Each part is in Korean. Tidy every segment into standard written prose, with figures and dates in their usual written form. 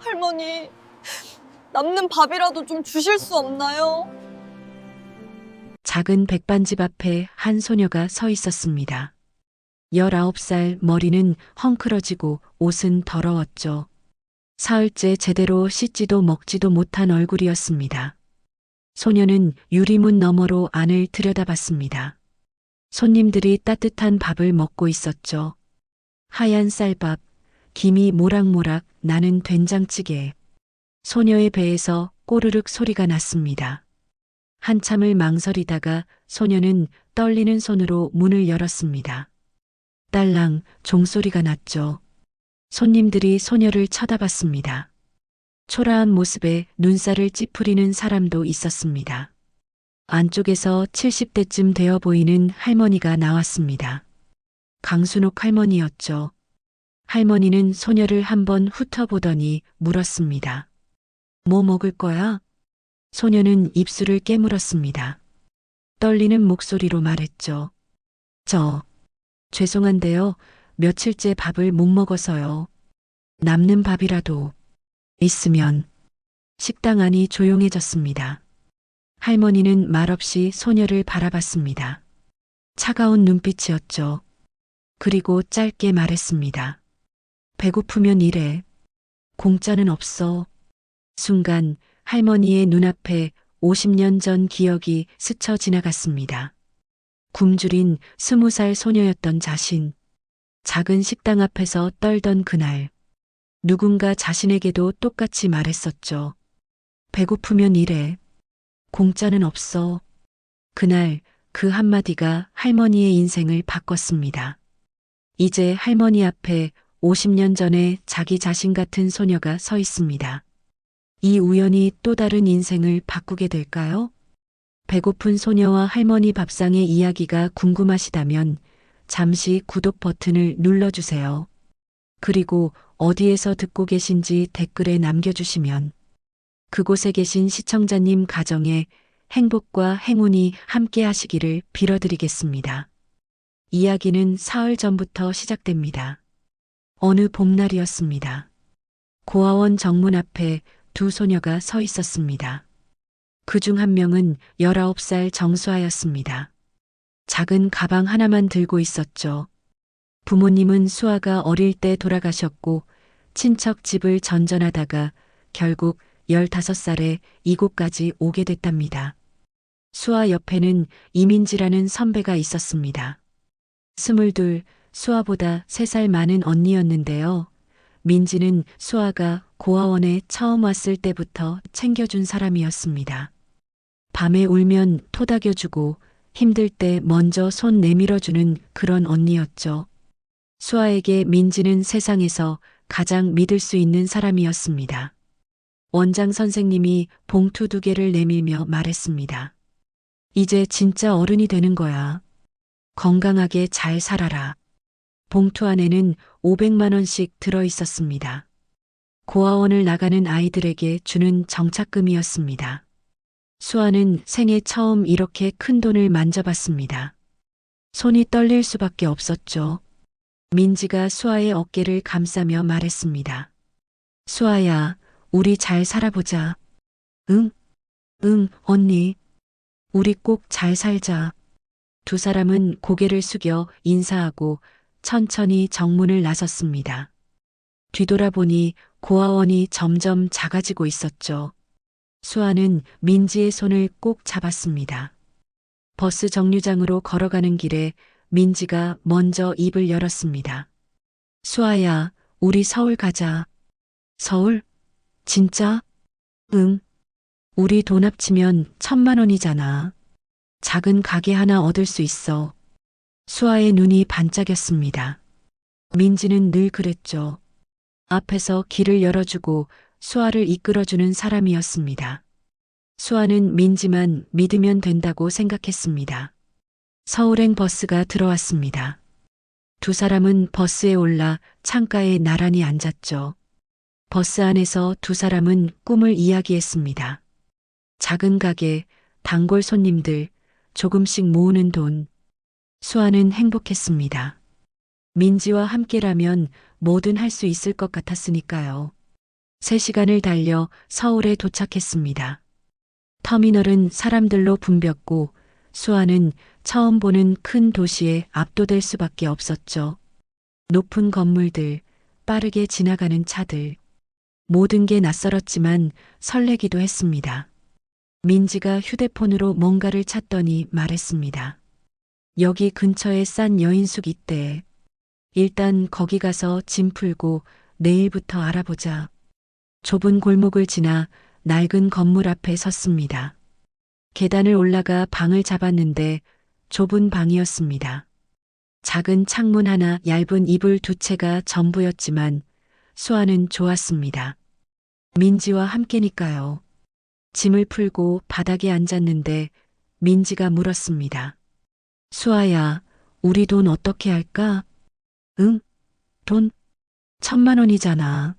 할머니, 남는 밥이라도 좀 주실 수 없나요? 작은 백반집 앞에 한 소녀가 서 있었습니다. 19살, 머리는 헝클어지고 옷은 더러웠죠. 사흘째 제대로 씻지도 먹지도 못한 얼굴이었습니다. 소녀는 유리문 너머로 안을 들여다봤습니다. 손님들이 따뜻한 밥을 먹고 있었죠. 하얀 쌀밥, 김이 모락모락 나는 된장찌개. 소녀의 배에서 꼬르륵 소리가 났습니다. 한참을 망설이다가 소녀는 떨리는 손으로 문을 열었습니다. 딸랑 종소리가 났죠. 손님들이 소녀를 쳐다봤습니다. 초라한 모습에 눈살을 찌푸리는 사람도 있었습니다. 안쪽에서 70대쯤 되어 보이는 할머니가 나왔습니다. 강순옥 할머니였죠. 할머니는 소녀를 한번 훑어보더니 물었습니다. 뭐 먹을 거야? 소녀는 입술을 깨물었습니다. 떨리는 목소리로 말했죠. 죄송한데요. 며칠째 밥을 못 먹어서요. 남는 밥이라도 있으면. 식당 안이 조용해졌습니다. 할머니는 말없이 소녀를 바라봤습니다. 차가운 눈빛이었죠. 그리고 짧게 말했습니다. 배고프면 일해. 공짜는 없어. 순간 할머니의 눈앞에 50년 전 기억이 스쳐 지나갔습니다. 굶주린 20살 소녀였던 자신. 작은 식당 앞에서 떨던 그날. 누군가 자신에게도 똑같이 말했었죠. 배고프면 일해. 공짜는 없어. 그날 그 한마디가 할머니의 인생을 바꿨습니다. 이제 할머니 앞에 50년 전에 자기 자신 같은 소녀가 서 있습니다. 이 우연이 또 다른 인생을 바꾸게 될까요? 배고픈 소녀와 할머니 밥상의 이야기가 궁금하시다면 잠시 구독 버튼을 눌러주세요. 그리고 어디에서 듣고 계신지 댓글에 남겨주시면 그곳에 계신 시청자님 가정에 행복과 행운이 함께 하시기를 빌어드리겠습니다. 이야기는 사흘 전부터 시작됩니다. 어느 봄날이었습니다. 고아원 정문 앞에 두 소녀가 서 있었습니다. 그중 한 명은 19살 정수아였습니다. 작은 가방 하나만 들고 있었죠. 부모님은 수아가 어릴 때 돌아가셨고 친척 집을 전전하다가 결국 15살에 이곳까지 오게 됐답니다. 수아 옆에는 이민지라는 선배가 있었습니다. 22, 수아보다 3살 많은 언니였는데요. 민지는 수아가 고아원에 처음 왔을 때부터 챙겨준 사람이었습니다. 밤에 울면 토닥여주고 힘들 때 먼저 손 내밀어주는 그런 언니였죠. 수아에게 민지는 세상에서 가장 믿을 수 있는 사람이었습니다. 원장 선생님이 봉투 2개를 내밀며 말했습니다. 이제 진짜 어른이 되는 거야. 건강하게 잘 살아라. 봉투 안에는 500만 원씩 들어 있었습니다. 고아원을 나가는 아이들에게 주는 정착금이었습니다. 수아는 생애 처음 이렇게 큰 돈을 만져봤습니다. 손이 떨릴 수밖에 없었죠. 민지가 수아의 어깨를 감싸며 말했습니다. 수아야, 우리 잘 살아보자. 응, 언니. 우리 꼭 잘 살자. 두 사람은 고개를 숙여 인사하고 천천히 정문을 나섰습니다. 뒤돌아보니 고아원이 점점 작아지고 있었죠. 수아는 민지의 손을 꼭 잡았습니다. 버스 정류장으로 걸어가는 길에 민지가 먼저 입을 열었습니다. 수아야, 우리 서울 가자. 서울? 진짜? 응. 우리 돈 합치면 1,000만 원이잖아. 작은 가게 하나 얻을 수 있어. 수아의 눈이 반짝였습니다. 민지는 늘 그랬죠. 앞에서 길을 열어주고 수아를 이끌어주는 사람이었습니다. 수아는 민지만 믿으면 된다고 생각했습니다. 서울행 버스가 들어왔습니다. 두 사람은 버스에 올라 창가에 나란히 앉았죠. 버스 안에서 두 사람은 꿈을 이야기했습니다. 작은 가게, 단골 손님들, 조금씩 모으는 돈. 수아는 행복했습니다. 민지와 함께라면 뭐든 할 수 있을 것 같았으니까요. 3시간을 달려 서울에 도착했습니다. 터미널은 사람들로 붐볐고 수아는 처음 보는 큰 도시에 압도될 수밖에 없었죠. 높은 건물들, 빠르게 지나가는 차들. 모든 게 낯설었지만 설레기도 했습니다. 민지가 휴대폰으로 뭔가를 찾더니 말했습니다. 여기 근처에 싼 여인숙 있대. 일단 거기 가서 짐 풀고 내일부터 알아보자. 좁은 골목을 지나 낡은 건물 앞에 섰습니다. 계단을 올라가 방을 잡았는데 좁은 방이었습니다. 작은 창문 하나, 얇은 이불 2채가 전부였지만 수아는 좋았습니다. 민지와 함께니까요. 짐을 풀고 바닥에 앉았는데 민지가 물었습니다. 수아야, 우리 돈 어떻게 할까? 응? 돈? 1,000만 원이잖아.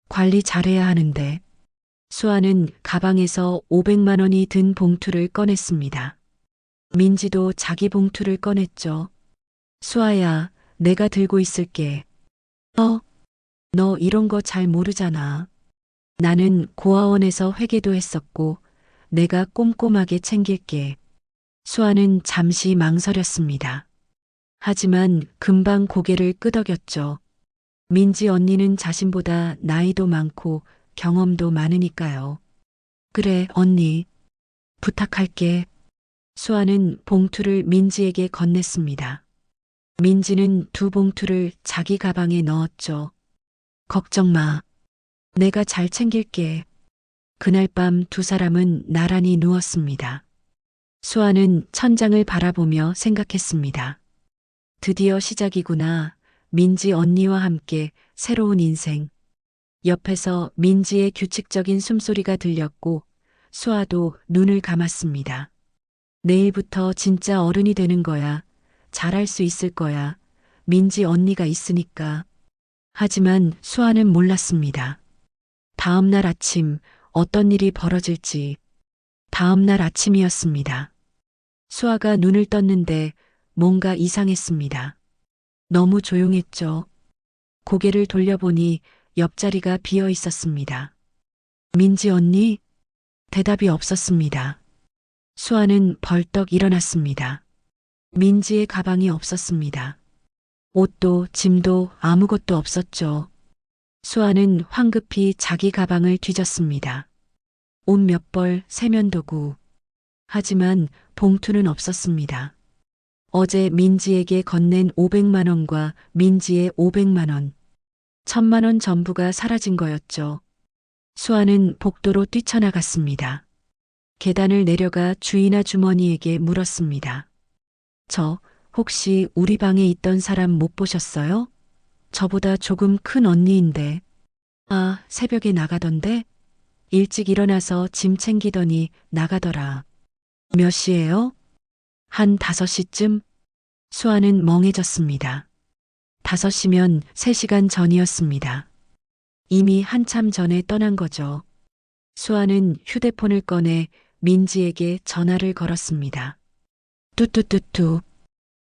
관리 잘해야 하는데. 수아는 가방에서 500만 원이 든 봉투를 꺼냈습니다. 민지도 자기 봉투를 꺼냈죠. 수아야, 내가 들고 있을게. 너 이런 거 잘 모르잖아. 나는 고아원에서 회계도 했었고 내가 꼼꼼하게 챙길게. 수아는 잠시 망설였습니다. 하지만 금방 고개를 끄덕였죠. 민지 언니는 자신보다 나이도 많고 경험도 많으니까요. 그래, 언니. 부탁할게. 수아는 봉투를 민지에게 건넸습니다. 민지는 2봉투를 자기 가방에 넣었죠. 걱정 마. 내가 잘 챙길게. 그날 밤 2사람은 나란히 누웠습니다. 수아는 천장을 바라보며 생각했습니다. 드디어 시작이구나. 민지 언니와 함께 새로운 인생. 옆에서 민지의 규칙적인 숨소리가 들렸고 수아도 눈을 감았습니다. 내일부터 진짜 어른이 되는 거야. 잘할 수 있을 거야. 민지 언니가 있으니까. 하지만 수아는 몰랐습니다. 다음 날 아침 어떤 일이 벌어질지. 다음 날 아침이었습니다. 수아가 눈을 떴는데 뭔가 이상했습니다. 너무 조용했죠. 고개를 돌려보니 옆자리가 비어 있었습니다. 민지 언니? 대답이 없었습니다. 수아는 벌떡 일어났습니다. 민지의 가방이 없었습니다. 옷도 짐도 아무것도 없었죠. 수아는 황급히 자기 가방을 뒤졌습니다. 옷 몇 벌, 세면도구. 하지만 봉투는 없었습니다. 어제 민지에게 건넨 500만 원과 민지의 500만 원, 1,000만 원 전부가 사라진 거였죠. 수아는 복도로 뛰쳐나갔습니다. 계단을 내려가 주인 아주머니에게 물었습니다. 저 혹시 우리 방에 있던 사람 못 보셨어요? 저보다 조금 큰 언니인데. 아, 새벽에 나가던데? 일찍 일어나서 짐 챙기더니 나가더라. 몇 시예요? 한 5시쯤? 수아는 멍해졌습니다. 5시면 3시간 전이었습니다. 이미 한참 전에 떠난 거죠. 수아는 휴대폰을 꺼내 민지에게 전화를 걸었습니다. 뚜뚜뚜뚜.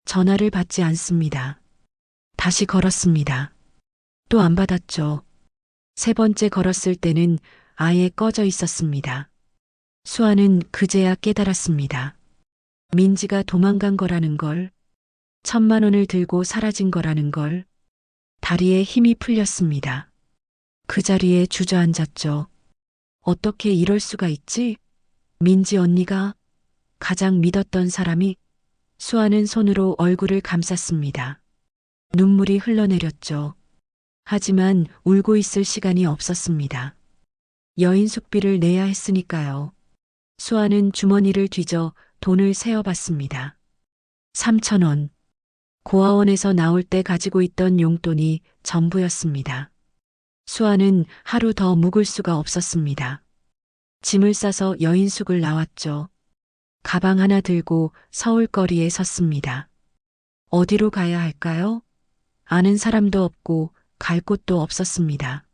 전화를 받지 않습니다. 다시 걸었습니다. 또 안 받았죠. 3번째 걸었을 때는 아예 꺼져 있었습니다. 수아는 그제야 깨달았습니다. 민지가 도망간 거라는 걸, 1,000만 원을 들고 사라진 거라는 걸. 다리에 힘이 풀렸습니다. 그 자리에 주저앉았죠. 어떻게 이럴 수가 있지? 민지 언니가 가장 믿었던 사람이. 수아는 손으로 얼굴을 감쌌습니다. 눈물이 흘러내렸죠. 하지만 울고 있을 시간이 없었습니다. 여인 숙비를 내야 했으니까요. 수아는 주머니를 뒤져 돈을 세어봤습니다. 3,000원. 고아원에서 나올 때 가지고 있던 용돈이 전부였습니다. 수아는 하루 더 묵을 수가 없었습니다. 짐을 싸서 여인숙을 나왔죠. 가방 하나 들고 서울거리에 섰습니다. 어디로 가야 할까요? 아는 사람도 없고 갈 곳도 없었습니다.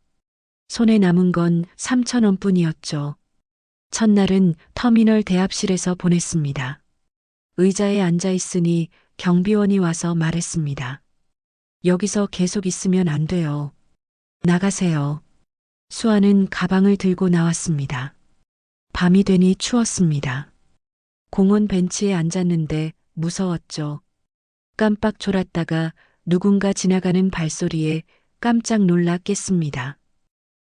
손에 남은 건 3,000원뿐이었죠. 첫날은 터미널 대합실에서 보냈습니다. 의자에 앉아 있으니 경비원이 와서 말했습니다. 여기서 계속 있으면 안 돼요. 나가세요. 수아는 가방을 들고 나왔습니다. 밤이 되니 추웠습니다. 공원 벤치에 앉았는데 무서웠죠. 깜빡 졸았다가 누군가 지나가는 발소리에 깜짝 놀라 깼습니다.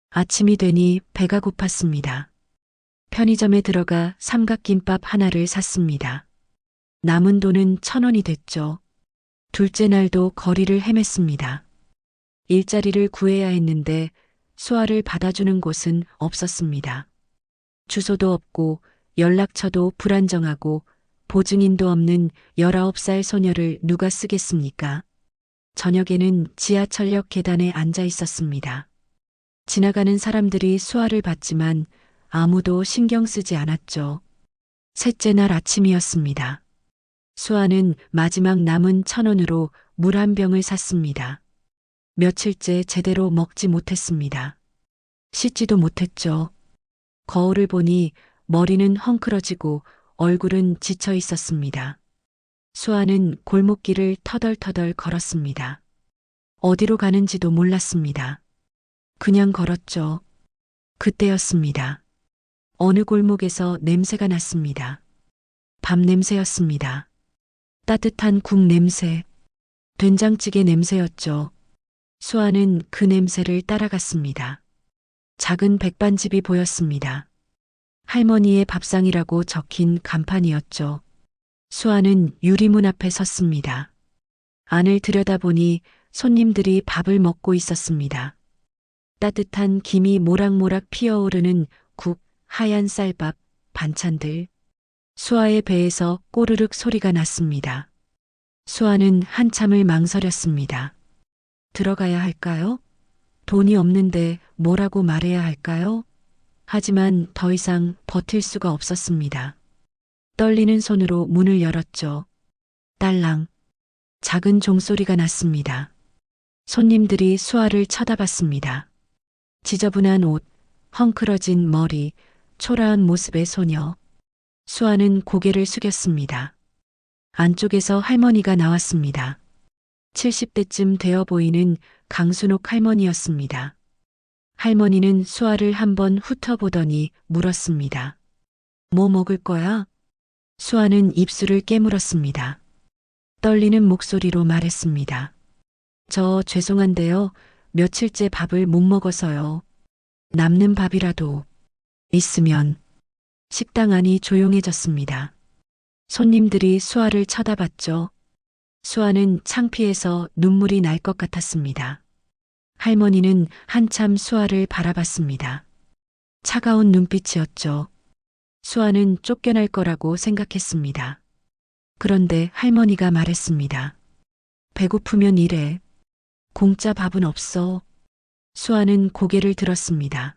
아침이 되니 배가 고팠습니다. 편의점에 들어가 삼각김밥 하나를 샀습니다. 남은 돈은 1,000원이 됐죠. 둘째 날도 거리를 헤맸습니다. 일자리를 구해야 했는데 수아를 받아주는 곳은 없었습니다. 주소도 없고 연락처도 불안정하고 보증인도 없는 19살 소녀를 누가 쓰겠습니까? 저녁에는 지하철역 계단에 앉아 있었습니다. 지나가는 사람들이 수아를 봤지만 아무도 신경 쓰지 않았죠. 셋째 날 아침이었습니다. 수아는 마지막 남은 1,000원으로 물 한 병을 샀습니다. 며칠째 제대로 먹지 못했습니다. 씻지도 못했죠. 거울을 보니 머리는 헝클어지고 얼굴은 지쳐 있었습니다. 수아는 골목길을 터덜터덜 걸었습니다. 어디로 가는지도 몰랐습니다. 그냥 걸었죠. 그때였습니다. 어느 골목에서 냄새가 났습니다. 밥 냄새였습니다. 따뜻한 국 냄새, 된장찌개 냄새였죠. 수아는 그 냄새를 따라갔습니다. 작은 백반집이 보였습니다. 할머니의 밥상이라고 적힌 간판이었죠. 수아는 유리문 앞에 섰습니다. 안을 들여다보니 손님들이 밥을 먹고 있었습니다. 따뜻한 김이 모락모락 피어오르는 국, 하얀 쌀밥, 반찬들. 수아의 배에서 꼬르륵 소리가 났습니다. 수아는 한참을 망설였습니다. 들어가야 할까요? 돈이 없는데 뭐라고 말해야 할까요? 하지만 더 이상 버틸 수가 없었습니다. 떨리는 손으로 문을 열었죠. 딸랑. 작은 종소리가 났습니다. 손님들이 수아를 쳐다봤습니다. 지저분한 옷, 헝클어진 머리, 초라한 모습의 소녀. 수아는 고개를 숙였습니다. 안쪽에서 할머니가 나왔습니다. 70대쯤 되어 보이는 강순옥 할머니였습니다. 할머니는 수아를 한번 훑어보더니 물었습니다. 뭐 먹을 거야? 수아는 입술을 깨물었습니다. 떨리는 목소리로 말했습니다. 저 죄송한데요. 며칠째 밥을 못 먹어서요. 남는 밥이라도 있으면. 식당 안이 조용해졌습니다. 손님들이 수아를 쳐다봤죠. 수아는 창피해서 눈물이 날 것 같았습니다. 할머니는 한참 수아를 바라봤습니다. 차가운 눈빛이었죠. 수아는 쫓겨날 거라고 생각했습니다. 그런데 할머니가 말했습니다. 배고프면 일해. 공짜 밥은 없어. 수아는 고개를 들었습니다.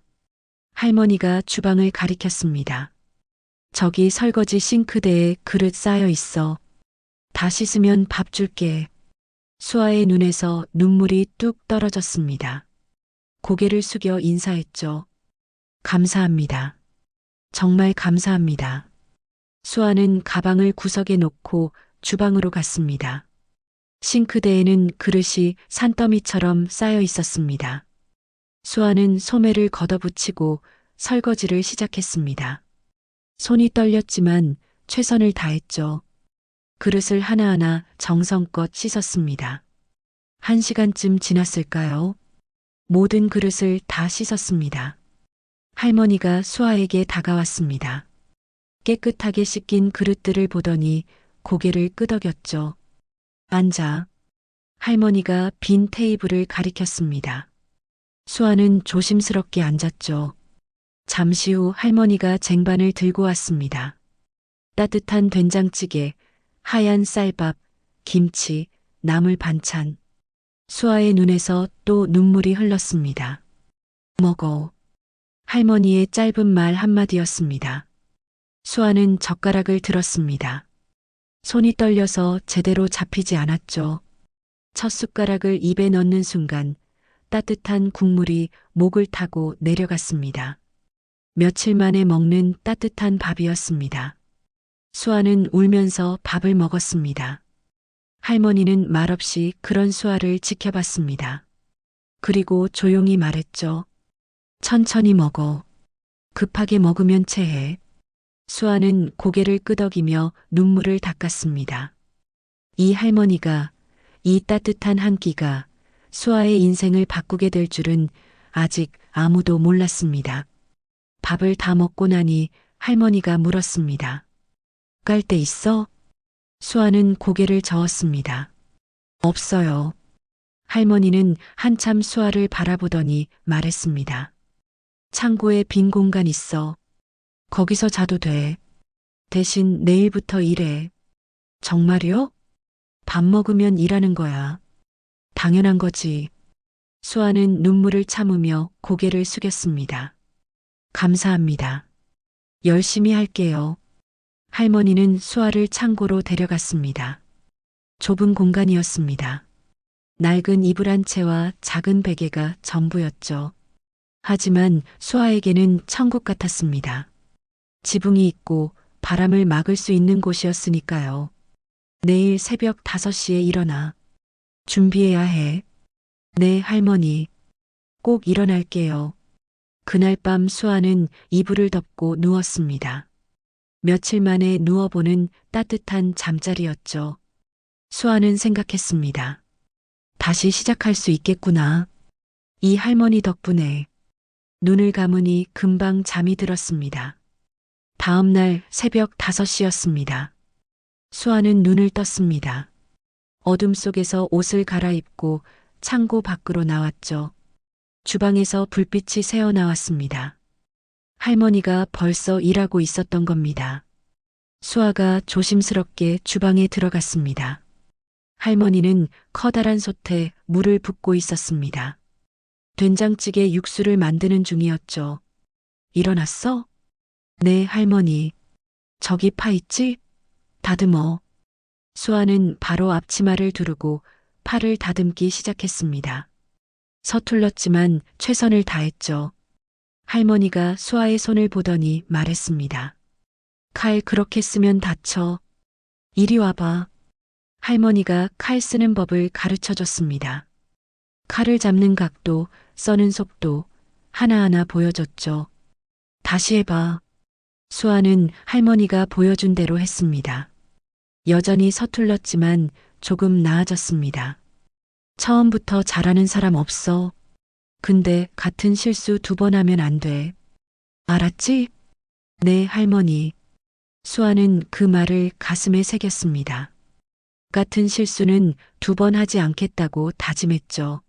할머니가 주방을 가리켰습니다. 저기 설거지 싱크대에 그릇 쌓여 있어. 다 씻으면 밥 줄게. 수아의 눈에서 눈물이 뚝 떨어졌습니다. 고개를 숙여 인사했죠. 감사합니다. 정말 감사합니다. 수아는 가방을 구석에 놓고 주방으로 갔습니다. 싱크대에는 그릇이 산더미처럼 쌓여 있었습니다. 수아는 소매를 걷어붙이고 설거지를 시작했습니다. 손이 떨렸지만 최선을 다했죠. 그릇을 하나하나 정성껏 씻었습니다. 1시간쯤 지났을까요? 모든 그릇을 다 씻었습니다. 할머니가 수아에게 다가왔습니다. 깨끗하게 씻긴 그릇들을 보더니 고개를 끄덕였죠. 앉아. 할머니가 빈 테이블을 가리켰습니다. 수아는 조심스럽게 앉았죠. 잠시 후 할머니가 쟁반을 들고 왔습니다. 따뜻한 된장찌개, 하얀 쌀밥, 김치, 나물 반찬. 수아의 눈에서 또 눈물이 흘렀습니다. 먹어. 할머니의 짧은 말 한마디였습니다. 수아는 젓가락을 들었습니다. 손이 떨려서 제대로 잡히지 않았죠. 첫 숟가락을 입에 넣는 순간 따뜻한 국물이 목을 타고 내려갔습니다. 며칠 만에 먹는 따뜻한 밥이었습니다. 수아는 울면서 밥을 먹었습니다. 할머니는 말없이 그런 수아를 지켜봤습니다. 그리고 조용히 말했죠. 천천히 먹어. 급하게 먹으면 체해. 수아는 고개를 끄덕이며 눈물을 닦았습니다. 이 할머니가, 이 따뜻한 한 끼가 수아의 인생을 바꾸게 될 줄은 아직 아무도 몰랐습니다. 밥을 다 먹고 나니 할머니가 물었습니다. 깔 데 있어? 수아는 고개를 저었습니다. 없어요. 할머니는 한참 수아를 바라보더니 말했습니다. 창고에 빈 공간 있어. 거기서 자도 돼. 대신 내일부터 일해. 정말요? 밥 먹으면 일하는 거야. 당연한 거지. 수아는 눈물을 참으며 고개를 숙였습니다. 감사합니다. 열심히 할게요. 할머니는 수아를 창고로 데려갔습니다. 좁은 공간이었습니다. 낡은 이불 한 채와 작은 베개가 전부였죠. 하지만 수아에게는 천국 같았습니다. 지붕이 있고 바람을 막을 수 있는 곳이었으니까요. 내일 새벽 5시에 일어나. 준비해야 해. 네, 할머니. 꼭 일어날게요. 그날 밤 수아는 이불을 덮고 누웠습니다. 며칠 만에 누워보는 따뜻한 잠자리였죠. 수아는 생각했습니다. 다시 시작할 수 있겠구나. 이 할머니 덕분에. 눈을 감으니 금방 잠이 들었습니다. 다음 날 새벽 5시였습니다. 수아는 눈을 떴습니다. 어둠 속에서 옷을 갈아입고 창고 밖으로 나왔죠. 주방에서 불빛이 새어 나왔습니다. 할머니가 벌써 일하고 있었던 겁니다. 수아가 조심스럽게 주방에 들어갔습니다. 할머니는 커다란 솥에 물을 붓고 있었습니다. 된장찌개 육수를 만드는 중이었죠. 일어났어? 네, 할머니. 저기 파 있지? 다듬어. 수아는 바로 앞치마를 두르고 팔을 다듬기 시작했습니다. 서툴렀지만 최선을 다했죠. 할머니가 수아의 손을 보더니 말했습니다. 칼 그렇게 쓰면 다쳐. 이리 와봐. 할머니가 칼 쓰는 법을 가르쳐 줬습니다. 칼을 잡는 각도, 써는 속도 하나하나 보여줬죠. 다시 해봐. 수아는 할머니가 보여준 대로 했습니다. 여전히 서툴렀지만 조금 나아졌습니다. 처음부터 잘하는 사람 없어. 근데 같은 실수 2번 하면 안 돼. 알았지? 네, 할머니. 수아는 그 말을 가슴에 새겼습니다. 같은 실수는 2번 하지 않겠다고 다짐했죠.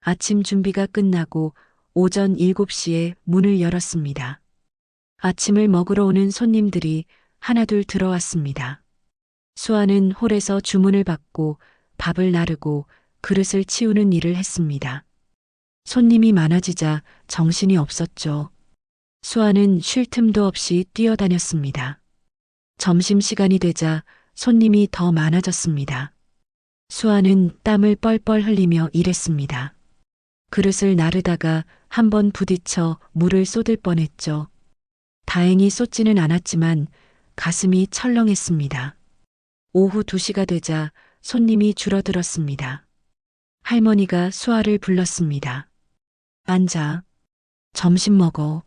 아침 준비가 끝나고 오전 7시에 문을 열었습니다. 아침을 먹으러 오는 손님들이 하나둘 들어왔습니다. 수아는 홀에서 주문을 받고 밥을 나르고 그릇을 치우는 일을 했습니다. 손님이 많아지자 정신이 없었죠. 수아는 쉴 틈도 없이 뛰어다녔습니다. 점심시간이 되자 손님이 더 많아졌습니다. 수아는 땀을 뻘뻘 흘리며 일했습니다. 그릇을 나르다가 한 번 부딪혀 물을 쏟을 뻔했죠. 다행히 쏟지는 않았지만 가슴이 철렁했습니다. 오후 2시가 되자 손님이 줄어들었습니다. 할머니가 수아를 불렀습니다. 앉아. 점심 먹어.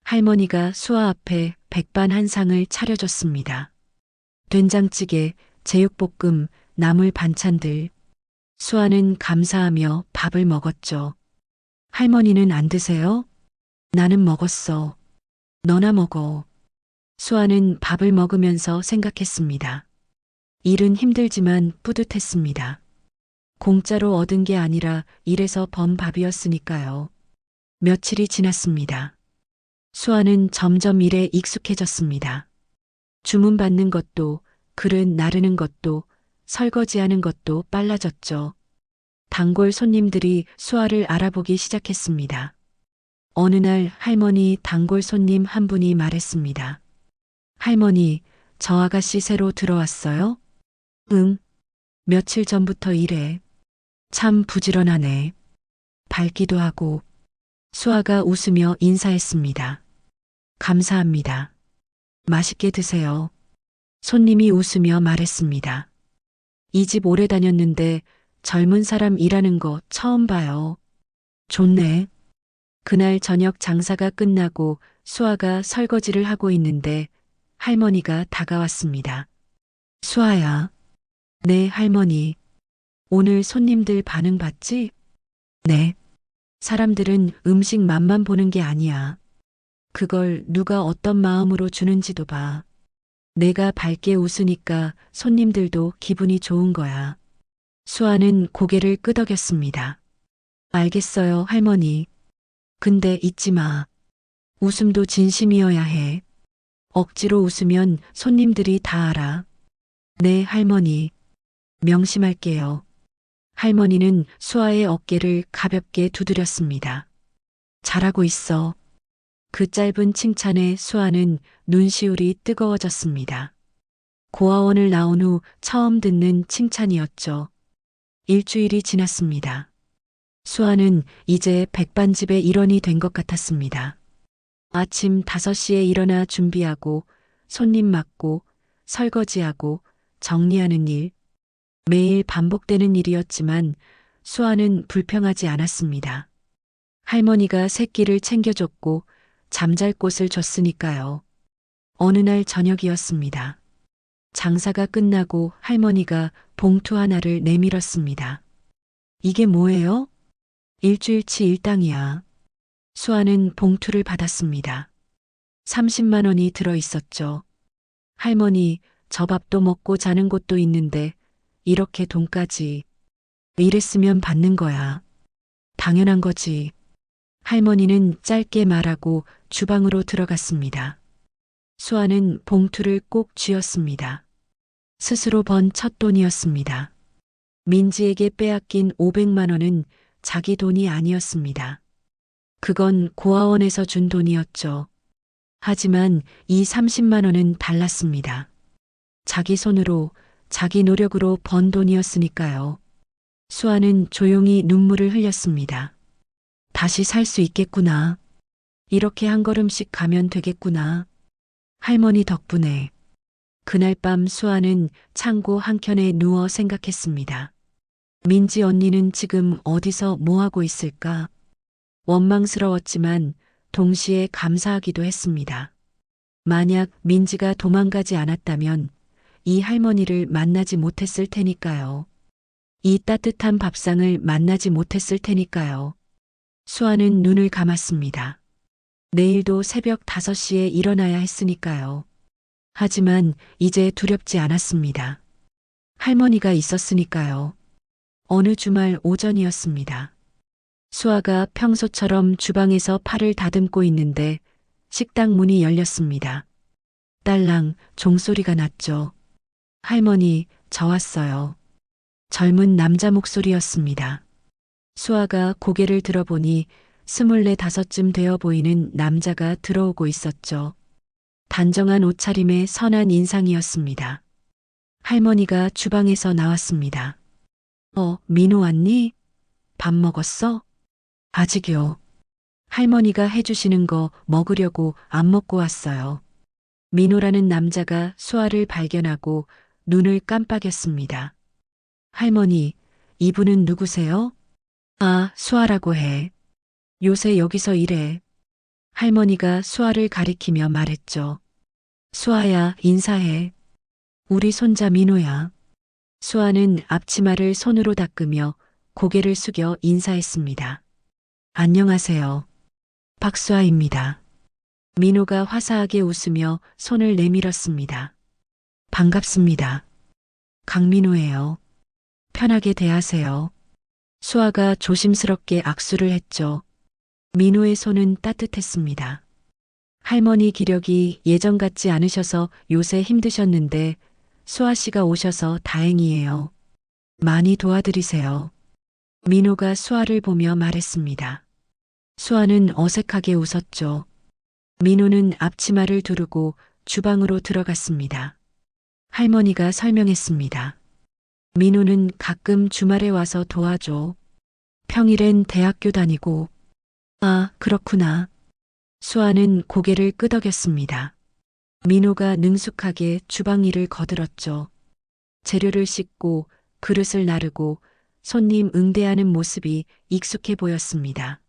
할머니가 수아 앞에 백반 한 상을 차려줬습니다. 된장찌개, 제육볶음, 나물 반찬들. 수아는 감사하며 밥을 먹었죠. 할머니는 안 드세요? 나는 먹었어. 너나 먹어. 수아는 밥을 먹으면서 생각했습니다. 일은 힘들지만 뿌듯했습니다. 공짜로 얻은 게 아니라 일해서 번 밥이었으니까요. 며칠이 지났습니다. 수아는 점점 일에 익숙해졌습니다. 주문 받는 것도, 그릇 나르는 것도, 설거지하는 것도 빨라졌죠. 단골 손님들이 수아를 알아보기 시작했습니다. 어느 날 할머니 단골 손님 한 분이 말했습니다. 할머니, 저 아가씨 새로 들어왔어요? 응. 며칠 전부터 이래. 참 부지런하네. 밝기도 하고. 수아가 웃으며 인사했습니다. 감사합니다. 맛있게 드세요. 손님이 웃으며 말했습니다. 이 집 오래 다녔는데 젊은 사람 일하는 거 처음 봐요. 좋네. 그날 저녁 장사가 끝나고 수아가 설거지를 하고 있는데 할머니가 다가왔습니다. 수아야. 네, 할머니. 오늘 손님들 반응 봤지? 네. 사람들은 음식 맛만 보는 게 아니야. 그걸 누가 어떤 마음으로 주는지도 봐. 내가 밝게 웃으니까 손님들도 기분이 좋은 거야. 수아는 고개를 끄덕였습니다. 알겠어요, 할머니. 근데 잊지 마. 웃음도 진심이어야 해. 억지로 웃으면 손님들이 다 알아. 네, 할머니. 명심할게요. 할머니는 수아의 어깨를 가볍게 두드렸습니다. 잘하고 있어. 그 짧은 칭찬에 수아는 눈시울이 뜨거워졌습니다. 고아원을 나온 후 처음 듣는 칭찬이었죠. 일주일이 지났습니다. 수아는 이제 백반집의 일원이 된 것 같았습니다. 아침 5시에 일어나 준비하고 손님 맞고 설거지하고 정리하는 일, 매일 반복되는 일이었지만 수아는 불평하지 않았습니다. 할머니가 새끼를 챙겨줬고 잠잘 곳을 줬으니까요. 어느 날 저녁이었습니다. 장사가 끝나고 할머니가 봉투 하나를 내밀었습니다. 이게 뭐예요? 일주일치 일당이야. 수아는 봉투를 받았습니다. 30만 원이 들어 있었죠. 할머니, 저 밥도 먹고 자는 곳도 있는데 이렇게 돈까지. 이랬으면 받는 거야. 당연한 거지. 할머니는 짧게 말하고 주방으로 들어갔습니다. 수아는 봉투를 꼭 쥐었습니다. 스스로 번 첫 돈이었습니다. 민지에게 빼앗긴 500만 원은 자기 돈이 아니었습니다. 그건 고아원에서 준 돈이었죠. 하지만 이 30만 원은 달랐습니다. 자기 손으로, 자기 노력으로 번 돈이었으니까요. 수아는 조용히 눈물을 흘렸습니다. 다시 살 수 있겠구나. 이렇게 한 걸음씩 가면 되겠구나. 할머니 덕분에. 그날 밤 수아는 창고 한켠에 누워 생각했습니다. 민지 언니는 지금 어디서 뭐 하고 있을까? 원망스러웠지만 동시에 감사하기도 했습니다. 만약 민지가 도망가지 않았다면 이 할머니를 만나지 못했을 테니까요. 이 따뜻한 밥상을 만나지 못했을 테니까요. 수아는 눈을 감았습니다. 내일도 새벽 5시에 일어나야 했으니까요. 하지만 이제 두렵지 않았습니다. 할머니가 있었으니까요. 어느 주말 오전이었습니다. 수아가 평소처럼 주방에서 팔을 다듬고 있는데 식당 문이 열렸습니다. 딸랑 종소리가 났죠. 할머니, 저 왔어요. 젊은 남자 목소리였습니다. 수아가 고개를 들어보니 24~25쯤 되어 보이는 남자가 들어오고 있었죠. 단정한 옷차림에 선한 인상이었습니다. 할머니가 주방에서 나왔습니다. 민호 왔니? 밥 먹었어? 아직요. 할머니가 해주시는 거 먹으려고 안 먹고 왔어요. 민호라는 남자가 수아를 발견하고 눈을 깜빡였습니다. 할머니, 이분은 누구세요? 아, 수아라고 해. 요새 여기서 일해. 할머니가 수아를 가리키며 말했죠. 수아야, 인사해. 우리 손자 민호야. 수아는 앞치마를 손으로 닦으며 고개를 숙여 인사했습니다. 안녕하세요. 박수아입니다. 민호가 화사하게 웃으며 손을 내밀었습니다. 반갑습니다. 강민호예요. 편하게 대하세요. 수아가 조심스럽게 악수를 했죠. 민호의 손은 따뜻했습니다. 할머니 기력이 예전 같지 않으셔서 요새 힘드셨는데 수아 씨가 오셔서 다행이에요. 많이 도와드리세요. 민호가 수아를 보며 말했습니다. 수아는 어색하게 웃었죠. 민호는 앞치마를 두르고 주방으로 들어갔습니다. 할머니가 설명했습니다. 민호는 가끔 주말에 와서 도와줘. 평일엔 대학교 다니고. 아, 그렇구나. 수아는 고개를 끄덕였습니다. 민호가 능숙하게 주방 일을 거들었죠. 재료를 씻고 그릇을 나르고 손님 응대하는 모습이 익숙해 보였습니다.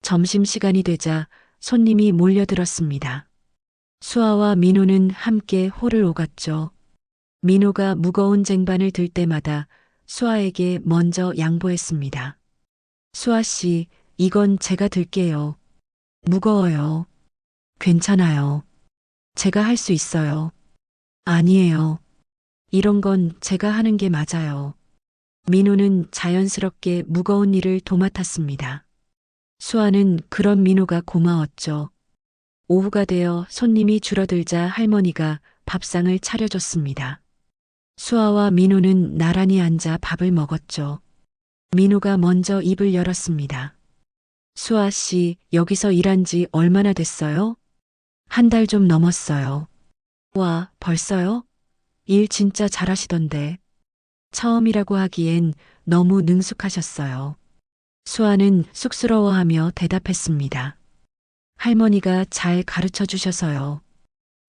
점심시간이 되자 손님이 몰려들었습니다. 수아와 민호는 함께 홀을 오갔죠. 민호가 무거운 쟁반을 들 때마다 수아에게 먼저 양보했습니다. 수아 씨, 이건 제가 들게요. 무거워요. 괜찮아요. 제가 할 수 있어요. 아니에요. 이런 건 제가 하는 게 맞아요. 민호는 자연스럽게 무거운 일을 도맡았습니다. 수아는 그런 민호가 고마웠죠. 오후가 되어 손님이 줄어들자 할머니가 밥상을 차려줬습니다. 수아와 민호는 나란히 앉아 밥을 먹었죠. 민호가 먼저 입을 열었습니다. 수아 씨, 여기서 일한 지 얼마나 됐어요? 한 달 좀 넘었어요. 와, 벌써요? 일 진짜 잘하시던데. 처음이라고 하기엔 너무 능숙하셨어요. 수아는 쑥스러워하며 대답했습니다. 할머니가 잘 가르쳐 주셔서요.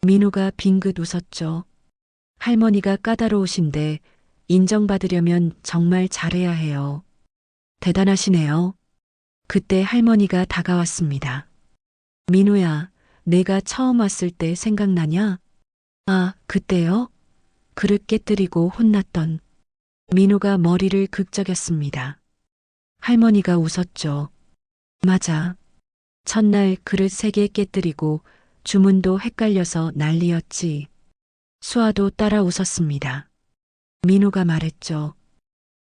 민호가 빙긋 웃었죠. 할머니가 까다로우신데 인정받으려면 정말 잘해야 해요. 대단하시네요. 그때 할머니가 다가왔습니다. 민호야, 내가 처음 왔을 때 생각나냐? 아, 그때요? 그릇 깨뜨리고 혼났던. 민호가 머리를 극적였습니다. 할머니가 웃었죠. 맞아. 첫날 그릇 3개 깨뜨리고 주문도 헷갈려서 난리였지. 수아도 따라 웃었습니다. 민호가 말했죠.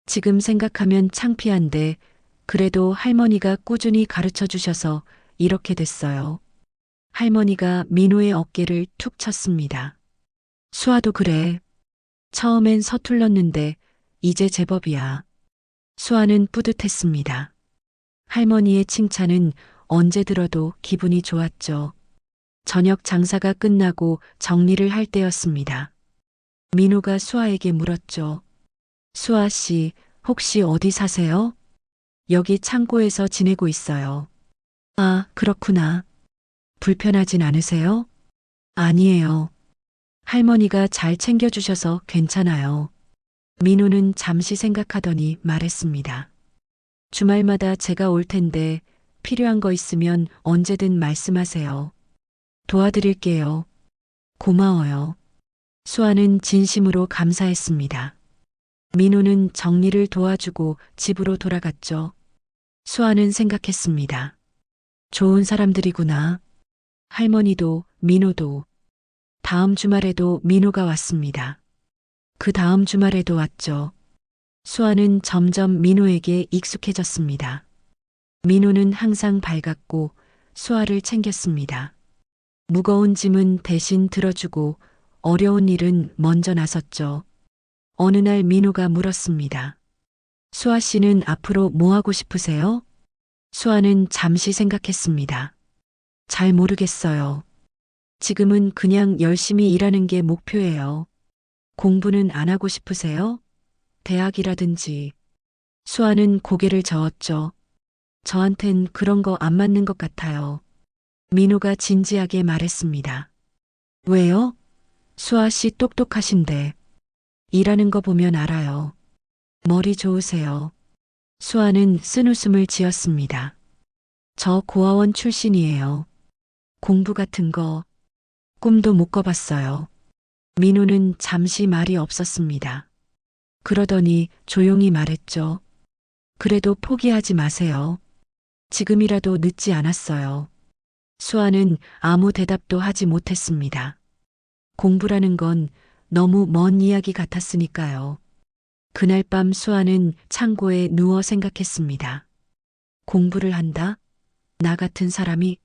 지금 생각하면 창피한데 그래도 할머니가 꾸준히 가르쳐 주셔서 이렇게 됐어요. 할머니가 민호의 어깨를 툭 쳤습니다. 수아도 그래. 처음엔 서툴렀는데 이제 제법이야. 수아는 뿌듯했습니다. 할머니의 칭찬은 언제 들어도 기분이 좋았죠. 저녁 장사가 끝나고 정리를 할 때였습니다. 민호가 수아에게 물었죠. 수아 씨, 혹시 어디 사세요? 여기 창고에서 지내고 있어요. 아, 그렇구나. 불편하진 않으세요? 아니에요. 할머니가 잘 챙겨주셔서 괜찮아요. 민호는 잠시 생각하더니 말했습니다. 주말마다 제가 올 텐데 필요한 거 있으면 언제든 말씀하세요. 도와드릴게요. 고마워요. 수아는 진심으로 감사했습니다. 민호는 정리를 도와주고 집으로 돌아갔죠. 수아는 생각했습니다. 좋은 사람들이구나. 할머니도 민호도. 다음 주말에도 민호가 왔습니다. 그 다음 주말에도 왔죠. 수아는 점점 민호에게 익숙해졌습니다. 민호는 항상 밝았고 수아를 챙겼습니다. 무거운 짐은 대신 들어주고 어려운 일은 먼저 나섰죠. 어느 날 민호가 물었습니다. 수아 씨는 앞으로 뭐 하고 싶으세요? 수아는 잠시 생각했습니다. 잘 모르겠어요. 지금은 그냥 열심히 일하는 게 목표예요. 공부는 안 하고 싶으세요? 대학이라든지. 수아는 고개를 저었죠. 저한텐 그런 거 안 맞는 것 같아요. 민호가 진지하게 말했습니다. 왜요? 수아 씨 똑똑하신데. 일하는 거 보면 알아요. 머리 좋으세요. 수아는 쓴웃음을 지었습니다. 저 고아원 출신이에요. 공부 같은 거 꿈도 못 꿔봤어요. 민호는 잠시 말이 없었습니다. 그러더니 조용히 말했죠. 그래도 포기하지 마세요. 지금이라도 늦지 않았어요. 수아는 아무 대답도 하지 못했습니다. 공부라는 건 너무 먼 이야기 같았으니까요. 그날 밤 수아는 창고에 누워 생각했습니다. 공부를 한다? 나 같은 사람이?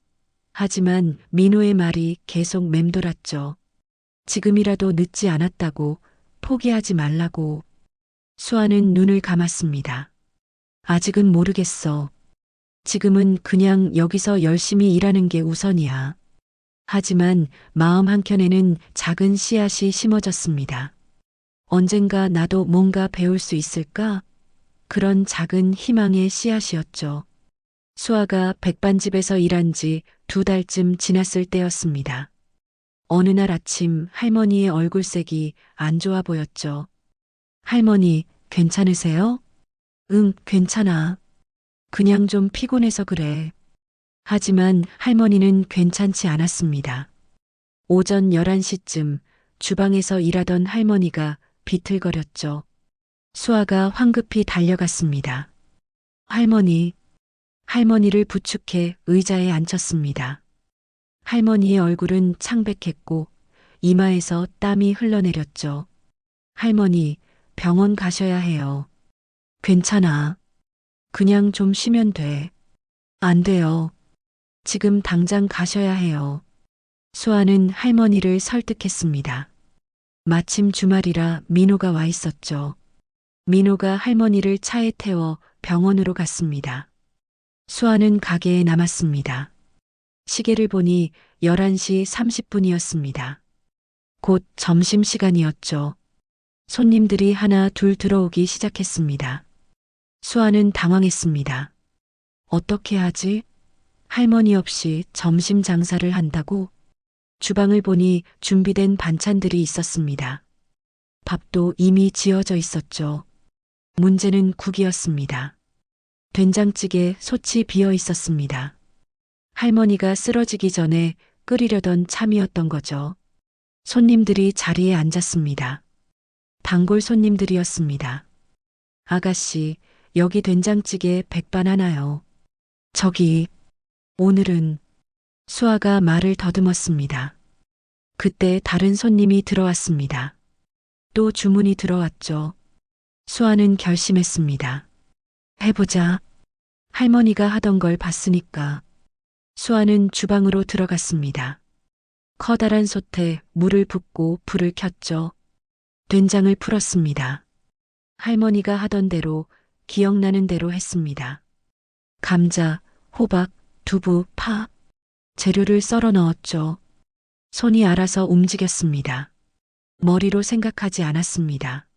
하지만 민호의 말이 계속 맴돌았죠. 지금이라도 늦지 않았다고, 포기하지 말라고. 수아는 눈을 감았습니다. 아직은 모르겠어. 지금은 그냥 여기서 열심히 일하는 게 우선이야. 하지만 마음 한켠에는 작은 씨앗이 심어졌습니다. 언젠가 나도 뭔가 배울 수 있을까? 그런 작은 희망의 씨앗이었죠. 수아가 백반집에서 일한 지 2달쯤 지났을 때였습니다. 어느 날 아침 할머니의 얼굴색이 안 좋아 보였죠. 할머니, 괜찮으세요? 응, 괜찮아. 그냥 좀 피곤해서 그래. 하지만 할머니는 괜찮지 않았습니다. 오전 11시쯤 주방에서 일하던 할머니가 비틀거렸죠. 수아가 황급히 달려갔습니다. 할머니, 할머니를 부축해 의자에 앉혔습니다. 할머니의 얼굴은 창백했고 이마에서 땀이 흘러내렸죠. 할머니, 병원 가셔야 해요. 괜찮아. 그냥 좀 쉬면 돼. 안 돼요. 지금 당장 가셔야 해요. 수아는 할머니를 설득했습니다. 마침 주말이라 민호가 와 있었죠. 민호가 할머니를 차에 태워 병원으로 갔습니다. 수아는 가게에 남았습니다. 시계를 보니 11시 30분이었습니다. 곧 점심시간이었죠. 손님들이 하나 둘 들어오기 시작했습니다. 수아는 당황했습니다. 어떻게 하지? 할머니 없이 점심 장사를 한다고? 주방을 보니 준비된 반찬들이 있었습니다. 밥도 이미 지어져 있었죠. 문제는 국이었습니다. 된장찌개 솥이 비어 있었습니다. 할머니가 쓰러지기 전에 끓이려던 참이었던 거죠. 손님들이 자리에 앉았습니다. 단골 손님들이었습니다. 아가씨, 여기 된장찌개 백반 하나요. 저기, 오늘은 수아가 말을 더듬었습니다. 그때 다른 손님이 들어왔습니다. 또 주문이 들어왔죠. 수아는 결심했습니다. 해보자. 할머니가 하던 걸 봤으니까. 수아는 주방으로 들어갔습니다. 커다란 솥에 물을 붓고 불을 켰죠. 된장을 풀었습니다. 할머니가 하던 대로 기억나는 대로 했습니다. 감자, 호박, 두부, 파, 재료를 썰어 넣었죠. 손이 알아서 움직였습니다. 머리로 생각하지 않았습니다.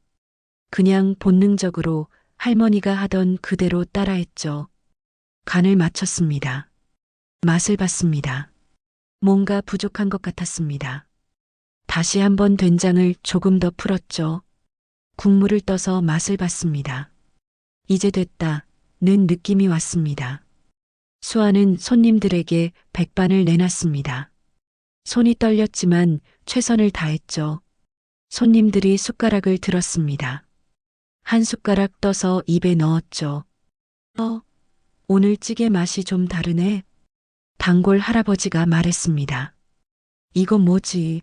그냥 본능적으로 할머니가 하던 그대로 따라했죠. 간을 맞췄습니다. 맛을 봤습니다. 뭔가 부족한 것 같았습니다. 다시 한번 된장을 조금 더 풀었죠. 국물을 떠서 맛을 봤습니다. 이제 됐다는 느낌이 왔습니다. 수아는 손님들에게 백반을 내놨습니다. 손이 떨렸지만 최선을 다했죠. 손님들이 숟가락을 들었습니다. 한 숟가락 떠서 입에 넣었죠. 오늘 찌개 맛이 좀 다르네. 단골 할아버지가 말했습니다. 이거 뭐지?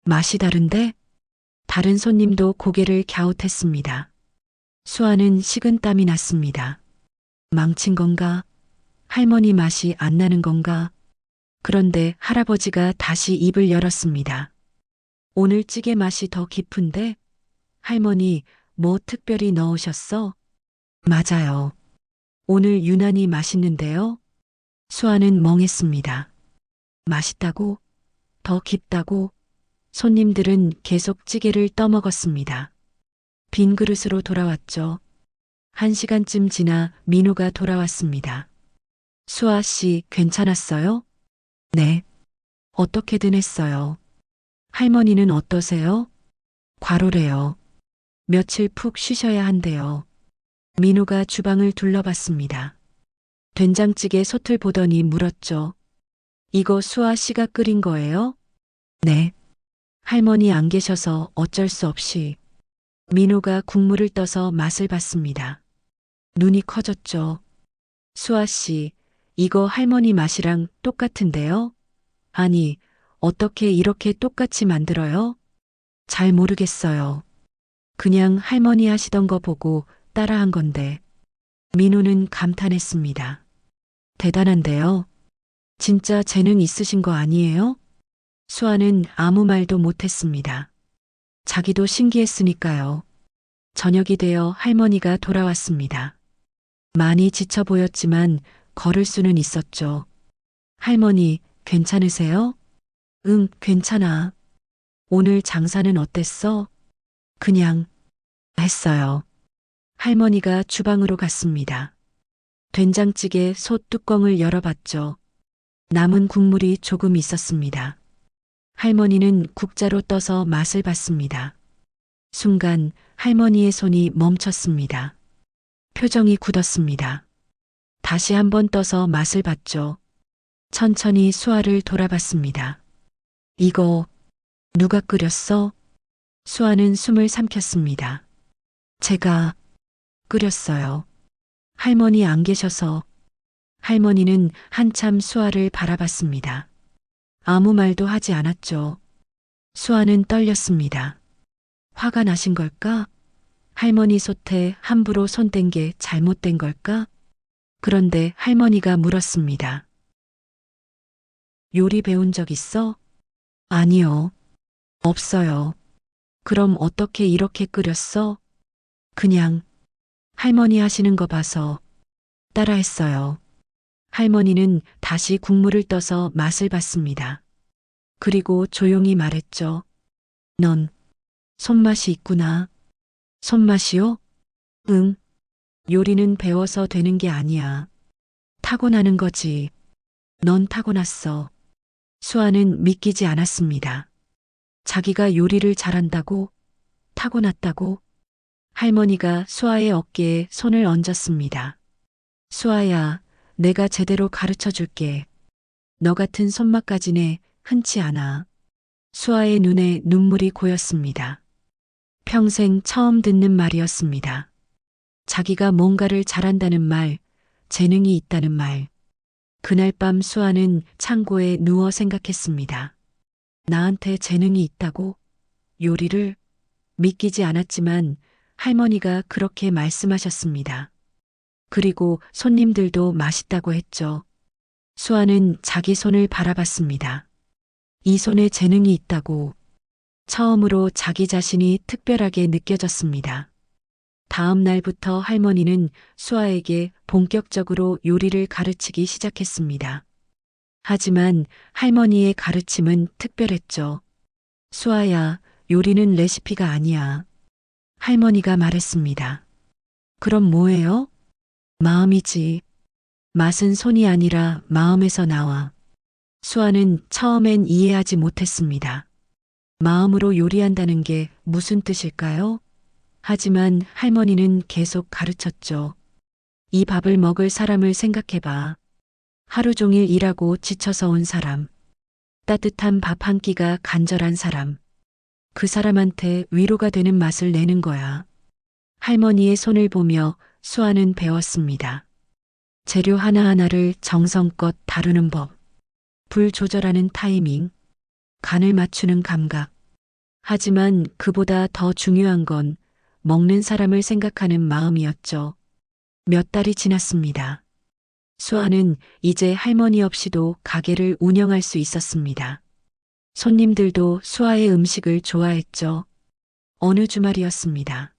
맛이 다른데? 다른 손님도 고개를 갸웃했습니다. 수아는 식은땀이 났습니다. 망친 건가? 할머니 맛이 안 나는 건가? 그런데 할아버지가 다시 입을 열었습니다. 오늘 찌개 맛이 더 깊은데? 할머니, 뭐 특별히 넣으셨어? 맞아요. 오늘 유난히 맛있는데요? 수아는 멍했습니다. 맛있다고? 더 깊다고? 손님들은 계속 찌개를 떠먹었습니다. 빈 그릇으로 돌아왔죠. 1시간쯤 지나 민호가 돌아왔습니다. 수아 씨, 괜찮았어요? 네. 어떻게든 했어요. 할머니는 어떠세요? 과로래요. 며칠 푹 쉬셔야 한대요. 민호가 주방을 둘러봤습니다. 된장찌개 솥을 보더니 물었죠. 이거 수아 씨가 끓인 거예요? 네. 할머니 안 계셔서 어쩔 수 없이. 민호가 국물을 떠서 맛을 봤습니다. 눈이 커졌죠. 수아 씨, 이거 할머니 맛이랑 똑같은데요? 아니, 어떻게 이렇게 똑같이 만들어요? 잘 모르겠어요. 그냥 할머니 하시던 거 보고 따라한 건데. 민호는 감탄했습니다. 대단한데요? 진짜 재능 있으신 거 아니에요? 수아는 아무 말도 못했습니다. 자기도 신기했으니까요. 저녁이 되어 할머니가 돌아왔습니다. 많이 지쳐 보였지만 걸을 수는 있었죠. 할머니, 괜찮으세요? 응, 괜찮아. 오늘 장사는 어땠어? 그냥 했어요. 할머니가 주방으로 갔습니다. 된장찌개 솥 뚜껑을 열어봤죠. 남은 국물이 조금 있었습니다. 할머니는 국자로 떠서 맛을 봤습니다. 순간 할머니의 손이 멈췄습니다. 표정이 굳었습니다. 다시 한번 떠서 맛을 봤죠. 천천히 수아를 돌아봤습니다. 이거 누가 끓였어? 수아는 숨을 삼켰습니다. 제가 끓였어요. 할머니 안 계셔서. 할머니는 한참 수아를 바라봤습니다. 아무 말도 하지 않았죠. 수아는 떨렸습니다. 화가 나신 걸까? 할머니 솥에 함부로 손댄 게 잘못된 걸까? 그런데 할머니가 물었습니다. 요리 배운 적 있어? 아니요. 없어요. 그럼 어떻게 이렇게 끓였어? 그냥 할머니 하시는 거 봐서 따라했어요. 할머니는 다시 국물을 떠서 맛을 봤습니다. 그리고 조용히 말했죠. 넌 손맛이 있구나. 손맛이요? 응. 요리는 배워서 되는 게 아니야. 타고나는 거지. 넌 타고났어. 수아는 믿기지 않았습니다. 자기가 요리를 잘한다고? 타고났다고? 할머니가 수아의 어깨에 손을 얹었습니다. 수아야, 내가 제대로 가르쳐 줄게. 너 같은 손맛까지네 흔치 않아. 수아의 눈에 눈물이 고였습니다. 평생 처음 듣는 말이었습니다. 자기가 뭔가를 잘한다는 말, 재능이 있다는 말. 그날 밤 수아는 창고에 누워 생각했습니다. 나한테 재능이 있다고? 요리를? 믿기지 않았지만 할머니가 그렇게 말씀하셨습니다. 그리고 손님들도 맛있다고 했죠. 수아는 자기 손을 바라봤습니다. 이 손에 재능이 있다고. 처음으로 자기 자신이 특별하게 느껴졌습니다. 다음 날부터 할머니는 수아에게 본격적으로 요리를 가르치기 시작했습니다. 하지만 할머니의 가르침은 특별했죠. 수아야, 요리는 레시피가 아니야. 할머니가 말했습니다. 그럼 뭐예요? 마음이지. 맛은 손이 아니라 마음에서 나와. 수아는 처음엔 이해하지 못했습니다. 마음으로 요리한다는 게 무슨 뜻일까요? 하지만 할머니는 계속 가르쳤죠. 이 밥을 먹을 사람을 생각해봐. 하루 종일 일하고 지쳐서 온 사람. 따뜻한 밥 한 끼가 간절한 사람. 그 사람한테 위로가 되는 맛을 내는 거야. 할머니의 손을 보며 수아는 배웠습니다. 재료 하나하나를 정성껏 다루는 법. 불 조절하는 타이밍. 간을 맞추는 감각. 하지만 그보다 더 중요한 건 먹는 사람을 생각하는 마음이었죠. 몇 달이 지났습니다. 수아는 이제 할머니 없이도 가게를 운영할 수 있었습니다. 손님들도 수아의 음식을 좋아했죠. 어느 주말이었습니다.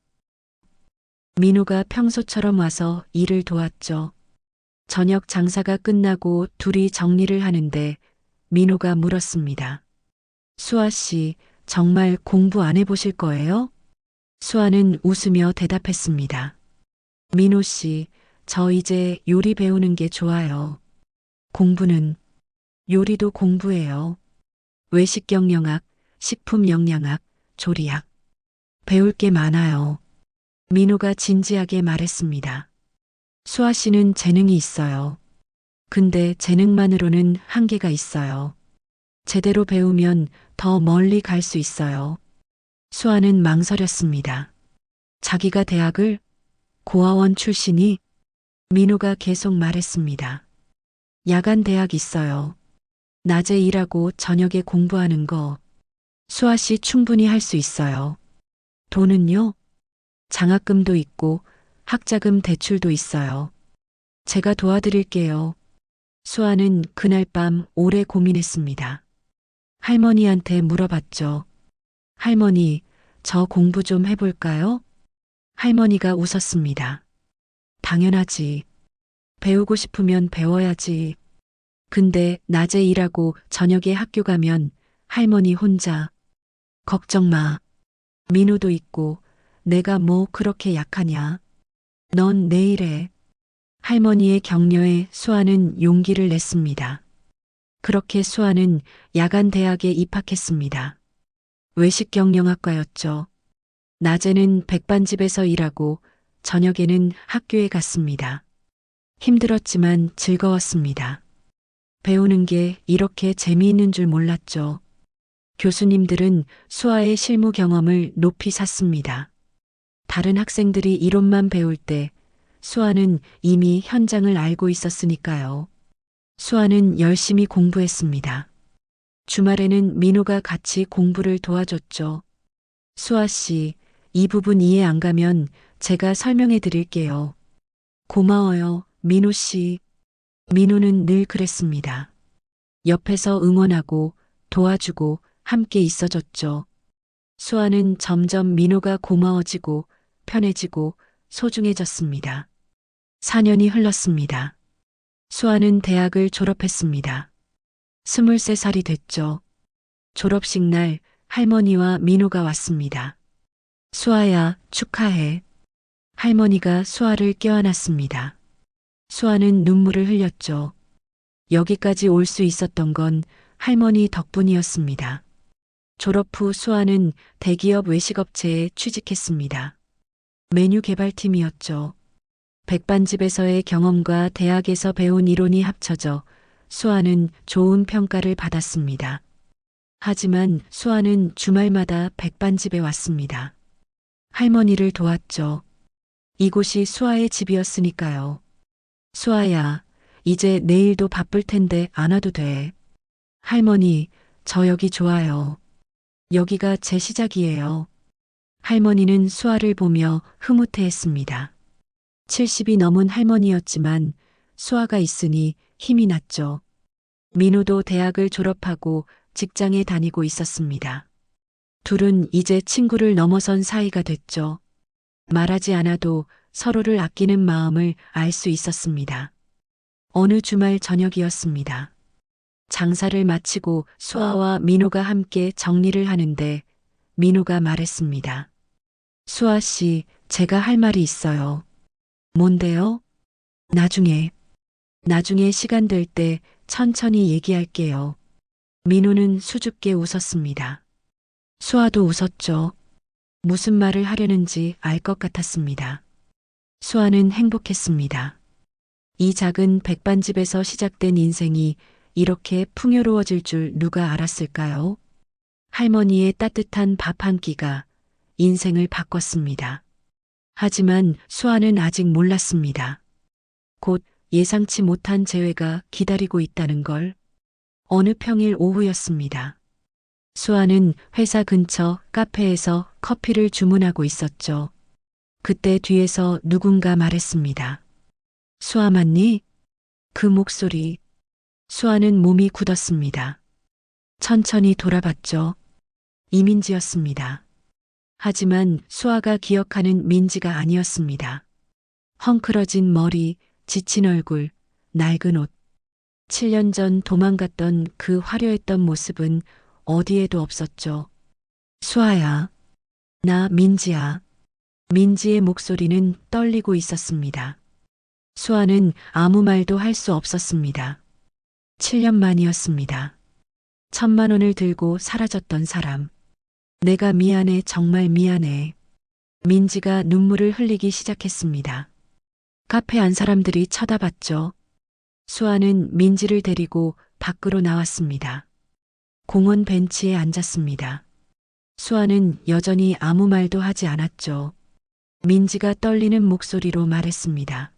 민호가 평소처럼 와서 일을 도왔죠. 저녁 장사가 끝나고 둘이 정리를 하는데 민호가 물었습니다. 수아 씨, 정말 공부 안 해보실 거예요? 수아는 웃으며 대답했습니다. 민호 씨, 저 이제 요리 배우는 게 좋아요. 공부는 요리도 공부예요. 외식 영양학, 식품 영양학, 조리학. 배울 게 많아요. 민호가 진지하게 말했습니다. 수아 씨는 재능이 있어요. 근데 재능만으로는 한계가 있어요. 제대로 배우면 더 멀리 갈 수 있어요. 수아는 망설였습니다. 자기가 대학을 고아원 출신이 민호가 계속 말했습니다. 야간 대학 있어요. 낮에 일하고 저녁에 공부하는 거. 수아 씨 충분히 할 수 있어요. 돈은요? 장학금도 있고 학자금 대출도 있어요. 제가 도와드릴게요. 수아는 그날 밤 오래 고민했습니다. 할머니한테 물어봤죠. 할머니, 저 공부 좀 해볼까요? 할머니가 웃었습니다. 당연하지. 배우고 싶으면 배워야지. 근데 낮에 일하고 저녁에 학교 가면 할머니 혼자. 걱정 마. 민호도 있고 내가 뭐 그렇게 약하냐. 넌 내일 해. 할머니의 격려에 수아는 용기를 냈습니다. 그렇게 수아는 야간 대학에 입학했습니다. 외식경영학과였죠. 낮에는 백반집에서 일하고 저녁에는 학교에 갔습니다. 힘들었지만 즐거웠습니다. 배우는 게 이렇게 재미있는 줄 몰랐죠. 교수님들은 수아의 실무 경험을 높이 샀습니다. 다른 학생들이 이론만 배울 때 수아는 이미 현장을 알고 있었으니까요. 수아는 열심히 공부했습니다. 주말에는 민호가 같이 공부를 도와줬죠. 수아 씨, 이 부분 이해 안 가면 제가 설명해 드릴게요. 고마워요, 민호 씨. 민호는 늘 그랬습니다. 옆에서 응원하고 도와주고 함께 있어줬죠. 수아는 점점 민호가 고마워지고 편해지고 소중해졌습니다. 4년이 흘렀습니다. 수아는 대학을 졸업했습니다. 23살이 됐죠. 졸업식 날 할머니와 민호가 왔습니다. 수아야, 축하해. 할머니가 수아를 껴안았습니다. 수아는 눈물을 흘렸죠. 여기까지 올 수 있었던 건 할머니 덕분이었습니다. 졸업 후 수아는 대기업 외식업체에 취직했습니다. 메뉴 개발팀이었죠. 백반집에서의 경험과 대학에서 배운 이론이 합쳐져 수아는 좋은 평가를 받았습니다. 하지만 수아는 주말마다 백반집에 왔습니다. 할머니를 도왔죠. 이곳이 수아의 집이었으니까요. 수아야, 이제 내일도 바쁠 텐데 안 와도 돼. 할머니, 저 여기 좋아요. 여기가 제 시작이에요. 할머니는 수아를 보며 흐뭇해했습니다. 70이 넘은 할머니였지만 수아가 있으니 힘이 났죠. 민호도 대학을 졸업하고 직장에 다니고 있었습니다. 둘은 이제 친구를 넘어선 사이가 됐죠. 말하지 않아도 서로를 아끼는 마음을 알 수 있었습니다. 어느 주말 저녁이었습니다. 장사를 마치고 수아와 민호가 함께 정리를 하는데 민호가 말했습니다. 수아 씨, 제가 할 말이 있어요. 뭔데요? 나중에 시간 될 때 천천히 얘기할게요. 민호는 수줍게 웃었습니다. 수아도 웃었죠. 무슨 말을 하려는지 알 것 같았습니다. 수아는 행복했습니다. 이 작은 백반집에서 시작된 인생이 이렇게 풍요로워질 줄 누가 알았을까요? 할머니의 따뜻한 밥 한 끼가 인생을 바꿨습니다. 하지만 수아는 아직 몰랐습니다. 곧 예상치 못한 재회가 기다리고 있다는 걸. 어느 평일 오후였습니다. 수아는 회사 근처 카페에서 커피를 주문하고 있었죠. 그때 뒤에서 누군가 말했습니다. 수아 맞니? 그 목소리. 수아는 몸이 굳었습니다. 천천히 돌아봤죠. 이민지였습니다. 하지만 수아가 기억하는 민지가 아니었습니다. 헝클어진 머리, 지친 얼굴, 낡은 옷. 7년 전 도망갔던 그 화려했던 모습은 어디에도 없었죠. 수아야. 나 민지야. 민지의 목소리는 떨리고 있었습니다. 수아는 아무 말도 할 수 없었습니다. 7년 만이었습니다. 1,000만 원을 들고 사라졌던 사람. 내가 미안해, 정말 미안해. 민지가 눈물을 흘리기 시작했습니다. 카페 안 사람들이 쳐다봤죠. 수아는 민지를 데리고 밖으로 나왔습니다. 공원 벤치에 앉았습니다. 수아는 여전히 아무 말도 하지 않았죠. 민지가 떨리는 목소리로 말했습니다.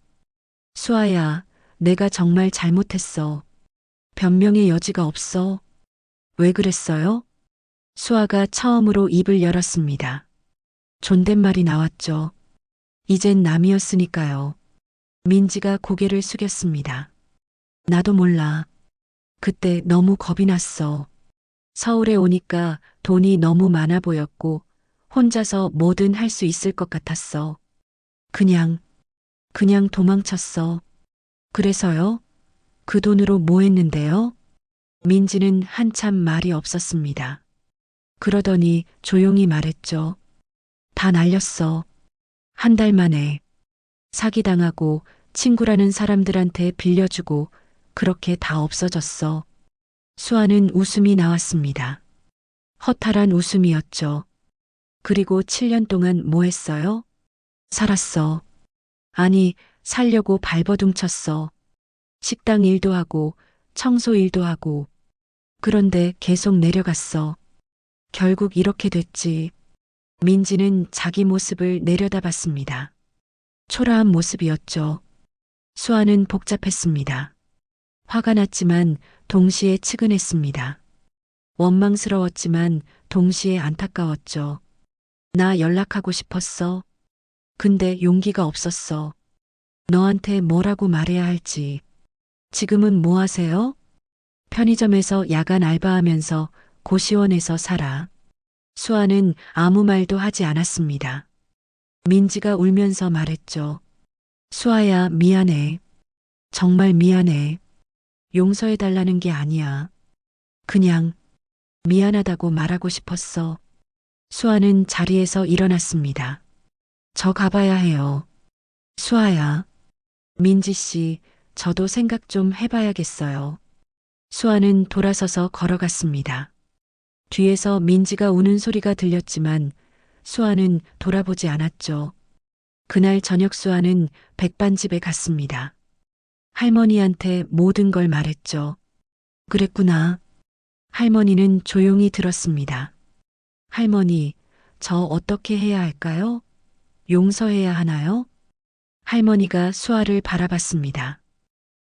수아야, 내가 정말 잘못했어. 변명의 여지가 없어. 왜 그랬어요? 수아가 처음으로 입을 열었습니다. 존댓말이 나왔죠. 이젠 남이었으니까요. 민지가 고개를 숙였습니다. 나도 몰라. 그때 너무 겁이 났어. 서울에 오니까 돈이 너무 많아 보였고 혼자서 뭐든 할 수 있을 것 같았어. 그냥 도망쳤어. 그래서요? 그 돈으로 뭐 했는데요? 민지는 한참 말이 없었습니다. 그러더니 조용히 말했죠. 다 날렸어. 한 달 만에. 사기당하고 친구라는 사람들한테 빌려주고 그렇게 다 없어졌어. 수아는 웃음이 나왔습니다. 허탈한 웃음이었죠. 그리고 7년 동안 뭐 했어요? 살았어. 아니, 살려고 발버둥 쳤어. 식당 일도 하고 청소 일도 하고. 그런데 계속 내려갔어. 결국 이렇게 됐지. 민지는 자기 모습을 내려다봤습니다. 초라한 모습이었죠. 수아는 복잡했습니다. 화가 났지만 동시에 측은했습니다. 원망스러웠지만 동시에 안타까웠죠. 나 연락하고 싶었어. 근데 용기가 없었어. 너한테 뭐라고 말해야 할지. 지금은 뭐 하세요? 편의점에서 야간 알바하면서 고시원에서 살아. 수아는 아무 말도 하지 않았습니다. 민지가 울면서 말했죠. 수아야, 미안해. 정말 미안해. 용서해달라는 게 아니야. 그냥 미안하다고 말하고 싶었어. 수아는 자리에서 일어났습니다. 저 가봐야 해요. 수아야. 민지 씨, 저도 생각 좀 해봐야겠어요. 수아는 돌아서서 걸어갔습니다. 뒤에서 민지가 우는 소리가 들렸지만 수아는 돌아보지 않았죠. 그날 저녁 수아는 백반집에 갔습니다. 할머니한테 모든 걸 말했죠. 그랬구나. 할머니는 조용히 들었습니다. 할머니, 저 어떻게 해야 할까요? 용서해야 하나요? 할머니가 수아를 바라봤습니다.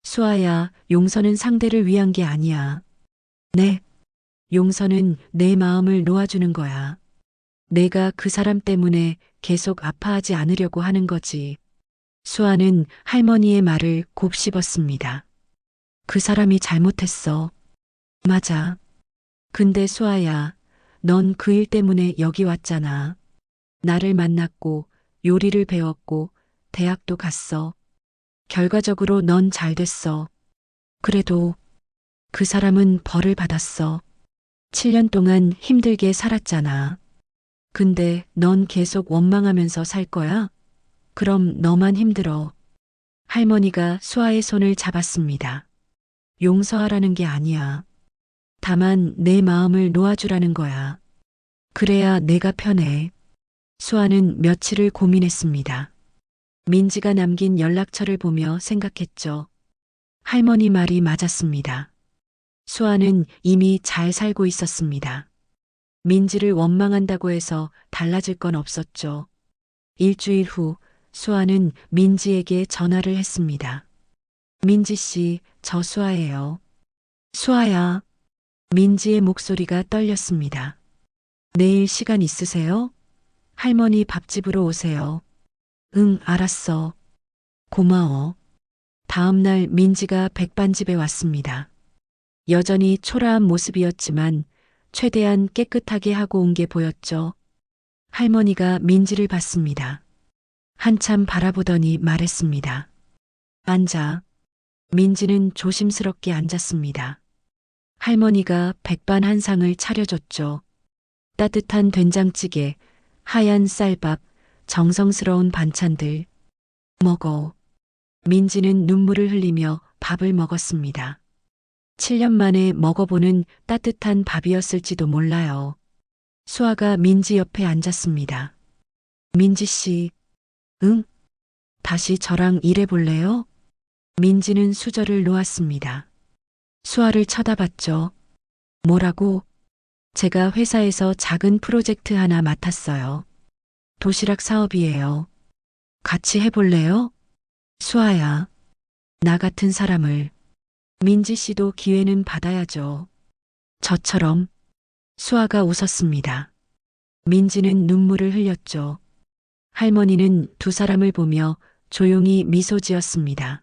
수아야, 용서는 상대를 위한 게 아니야. 네. 용서는 내 마음을 놓아주는 거야. 내가 그 사람 때문에 계속 아파하지 않으려고 하는 거지. 수아는 할머니의 말을 곱씹었습니다. 그 사람이 잘못했어. 맞아. 근데 수아야, 넌 그 일 때문에 여기 왔잖아. 나를 만났고, 요리를 배웠고, 대학도 갔어. 결과적으로 넌 잘 됐어. 그래도 그 사람은 벌을 받았어. 7년 동안 힘들게 살았잖아. 근데 넌 계속 원망하면서 살 거야? 그럼 너만 힘들어. 할머니가 수아의 손을 잡았습니다. 용서하라는 게 아니야. 다만 내 마음을 놓아주라는 거야. 그래야 내가 편해. 수아는 며칠을 고민했습니다. 민지가 남긴 연락처를 보며 생각했죠. 할머니 말이 맞았습니다. 수아는 이미 잘 살고 있었습니다. 민지를 원망한다고 해서 달라질 건 없었죠. 일주일 후 수아는 민지에게 전화를 했습니다. 민지 씨, 저 수아예요. 수아야. 민지의 목소리가 떨렸습니다. 내일 시간 있으세요? 할머니 밥집으로 오세요. 응, 알았어. 고마워. 다음 날 민지가 백반집에 왔습니다. 여전히 초라한 모습이었지만 최대한 깨끗하게 하고 온 게 보였죠. 할머니가 민지를 봤습니다. 한참 바라보더니 말했습니다. 앉아. 민지는 조심스럽게 앉았습니다. 할머니가 백반 한 상을 차려줬죠. 따뜻한 된장찌개, 하얀 쌀밥, 정성스러운 반찬들. 먹어. 민지는 눈물을 흘리며 밥을 먹었습니다. 7년 만에 먹어보는 따뜻한 밥이었을지도 몰라요. 수아가 민지 옆에 앉았습니다. 민지 씨, 응? 다시 저랑 일해볼래요? 민지는 수저를 놓았습니다. 수아를 쳐다봤죠. 뭐라고? 제가 회사에서 작은 프로젝트 하나 맡았어요. 도시락 사업이에요. 같이 해볼래요? 수아야, 나 같은 사람을. 민지 씨도 기회는 받아야죠. 저처럼. 수아가 웃었습니다. 민지는 눈물을 흘렸죠. 할머니는 두 사람을 보며 조용히 미소 지었습니다.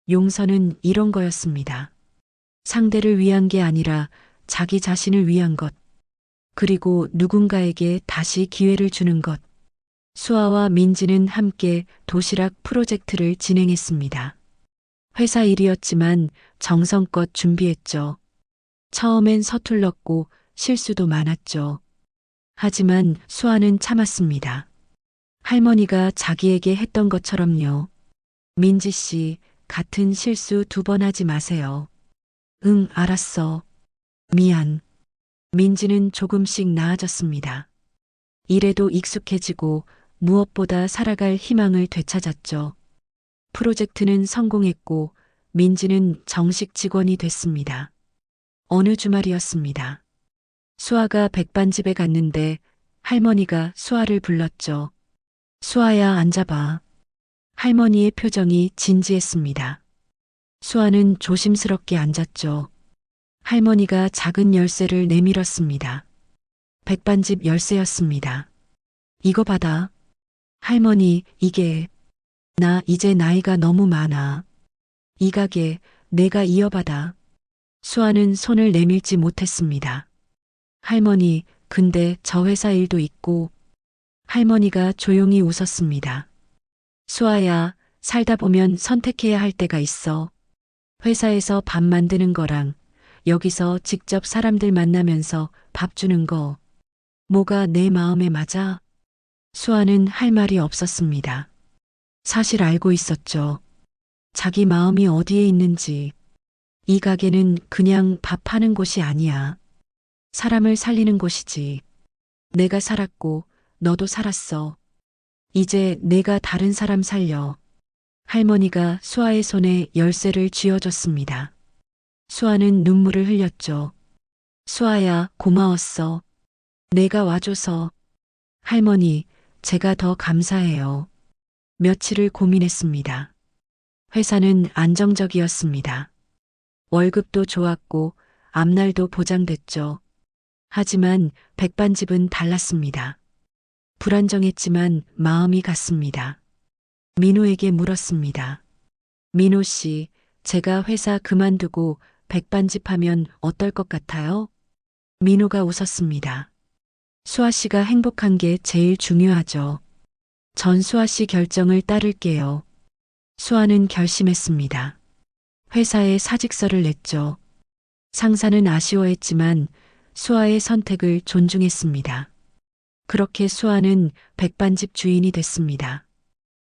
용서는 이런 거였습니다. 상대를 위한 게 아니라 자기 자신을 위한 것. 그리고 누군가에게 다시 기회를 주는 것. 수아와 민지는 함께 도시락 프로젝트를 진행했습니다. 회사 일이었지만 정성껏 준비했죠. 처음엔 서툴렀고 실수도 많았죠. 하지만 수아는 참았습니다. 할머니가 자기에게 했던 것처럼요. 민지 씨, 같은 실수 2번 하지 마세요. 응, 알았어. 미안. 민지는 조금씩 나아졌습니다. 일에도 익숙해지고 무엇보다 살아갈 희망을 되찾았죠. 프로젝트는 성공했고 민지는 정식 직원이 됐습니다. 어느 주말이었습니다. 수아가 백반집에 갔는데 할머니가 수아를 불렀죠. 수아야, 앉아봐. 할머니의 표정이 진지했습니다. 수아는 조심스럽게 앉았죠. 할머니가 작은 열쇠를 내밀었습니다. 백반집 열쇠였습니다. 이거 받아. 할머니, 이게, 나 이제 나이가 너무 많아. 이 가게 내가 이어받아. 수아는 손을 내밀지 못했습니다. 할머니, 근데 저 회사 일도 있고. 할머니가 조용히 웃었습니다. 수아야, 살다 보면 선택해야 할 때가 있어. 회사에서 밥 만드는 거랑 여기서 직접 사람들 만나면서 밥 주는 거. 뭐가 내 마음에 맞아? 수아는 할 말이 없었습니다. 사실 알고 있었죠. 자기 마음이 어디에 있는지. 이 가게는 그냥 밥하는 곳이 아니야. 사람을 살리는 곳이지. 내가 살았고 너도 살았어. 이제 내가 다른 사람 살려. 할머니가 수아의 손에 열쇠를 쥐어줬습니다. 수아는 눈물을 흘렸죠. 수아야, 고마웠어. 내가 와줘서. 할머니, 제가 더 감사해요. 며칠을 고민했습니다. 회사는 안정적이었습니다. 월급도 좋았고 앞날도 보장됐죠. 하지만 백반집은 달랐습니다. 불안정했지만 마음이 갔습니다. 민호에게 물었습니다. 민호 씨, 제가 회사 그만두고 백반집 하면 어떨 것 같아요? 민호가 웃었습니다. 수아 씨가 행복한 게 제일 중요하죠. 전 수아 씨 결정을 따를게요. 수아는 결심했습니다. 회사에 사직서를 냈죠. 상사는 아쉬워했지만 수아의 선택을 존중했습니다. 그렇게 수아는 백반집 주인이 됐습니다.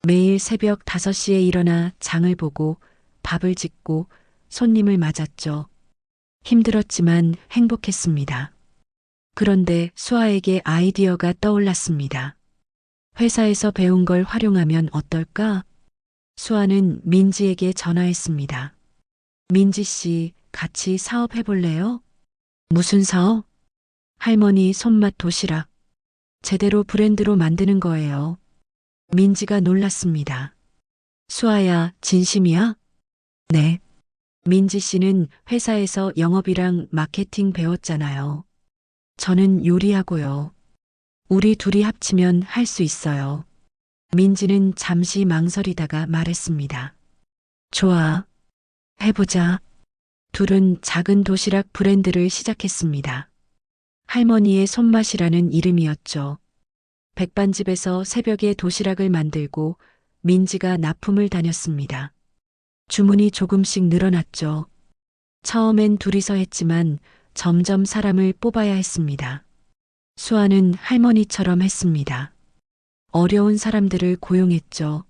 매일 새벽 5시에 일어나 장을 보고 밥을 짓고 손님을 맞았죠. 힘들었지만 행복했습니다. 그런데 수아에게 아이디어가 떠올랐습니다. 회사에서 배운 걸 활용하면 어떨까? 수아는 민지에게 전화했습니다. 민지 씨, 같이 사업해볼래요? 무슨 사업? 할머니 손맛 도시락. 제대로 브랜드로 만드는 거예요. 민지가 놀랐습니다. 수아야, 진심이야? 네. 민지 씨는 회사에서 영업이랑 마케팅 배웠잖아요. 저는 요리하고요. 우리 둘이 합치면 할 수 있어요. 민지는 잠시 망설이다가 말했습니다. 좋아. 해보자. 둘은 작은 도시락 브랜드를 시작했습니다. 할머니의 손맛이라는 이름이었죠. 백반집에서 새벽에 도시락을 만들고 민지가 납품을 다녔습니다. 주문이 조금씩 늘어났죠. 처음엔 둘이서 했지만 점점 사람을 뽑아야 했습니다. 수아는 할머니처럼 했습니다. 어려운 사람들을 고용했죠.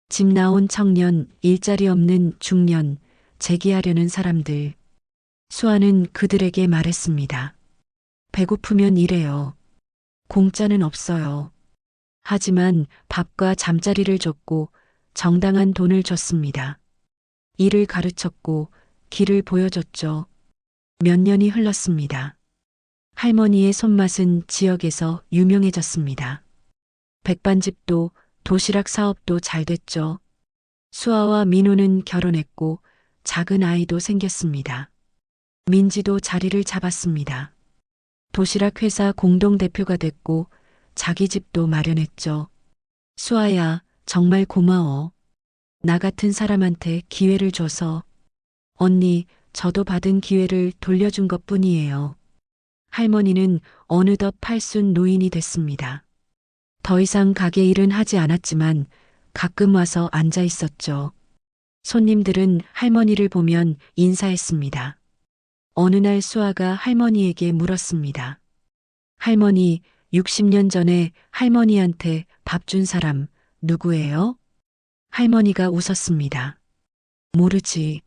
집 나온 청년, 일자리 없는 중년, 재기하려는 사람들. 수아는 그들에게 말했습니다. 배고프면 일해요. 공짜는 없어요. 하지만 밥과 잠자리를 줬고 정당한 돈을 줬습니다. 일을 가르쳤고 길을 보여줬죠. 몇 년이 흘렀습니다. 할머니의 손맛은 지역에서 유명해졌습니다. 백반집도 도시락 사업도 잘 됐죠. 수아와 민호는 결혼했고 작은 아이도 생겼습니다. 민지도 자리를 잡았습니다. 도시락 회사 공동대표가 됐고 자기 집도 마련했죠. 수아야, 정말 고마워. 나 같은 사람한테 기회를 줘서. 언니, 저도 받은 기회를 돌려준 것뿐이에요. 할머니는 어느덧 팔순 노인이 됐습니다. 더 이상 가게 일은 하지 않았지만 가끔 와서 앉아 있었죠. 손님들은 할머니를 보면 인사했습니다. 어느 날 수아가 할머니에게 물었습니다. 할머니, 60년 전에 할머니한테 밥 준 사람 누구예요? 할머니가 웃었습니다. 모르지.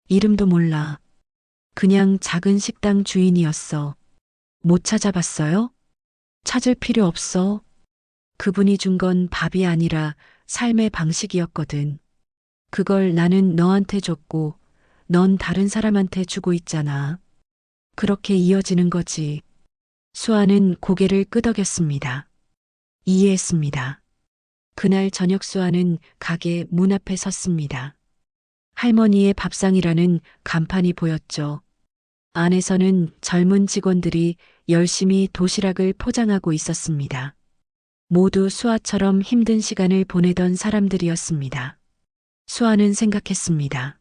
이름도 몰라. 그냥 작은 식당 주인이었어. 못 찾아봤어요? 찾을 필요 없어. 그분이 준 건 밥이 아니라 삶의 방식이었거든. 그걸 나는 너한테 줬고 넌 다른 사람한테 주고 있잖아. 그렇게 이어지는 거지. 수아는 고개를 끄덕였습니다. 이해했습니다. 그날 저녁 수아는 가게 문 앞에 섰습니다. 할머니의 밥상이라는 간판이 보였죠. 안에서는 젊은 직원들이 열심히 도시락을 포장하고 있었습니다. 모두 수아처럼 힘든 시간을 보내던 사람들이었습니다. 수아는 생각했습니다.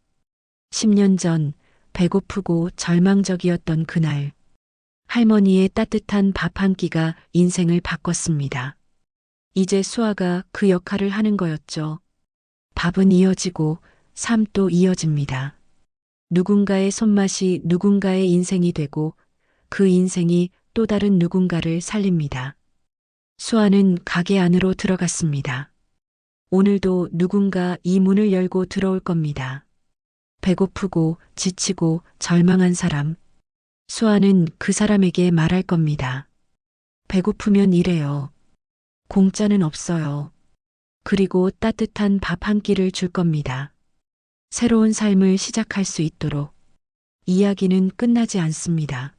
10년 전 배고프고 절망적이었던 그날, 할머니의 따뜻한 밥 한 끼가 인생을 바꿨습니다. 이제 수아가 그 역할을 하는 거였죠. 밥은 이어지고 삶도 이어집니다. 누군가의 손맛이 누군가의 인생이 되고 그 인생이 또 다른 누군가를 살립니다. 수아는 가게 안으로 들어갔습니다. 오늘도 누군가 이 문을 열고 들어올 겁니다. 배고프고 지치고 절망한 사람. 수아는 그 사람에게 말할 겁니다. 배고프면 일해요. 공짜는 없어요. 그리고 따뜻한 밥 한 끼를 줄 겁니다. 새로운 삶을 시작할 수 있도록. 이야기는 끝나지 않습니다.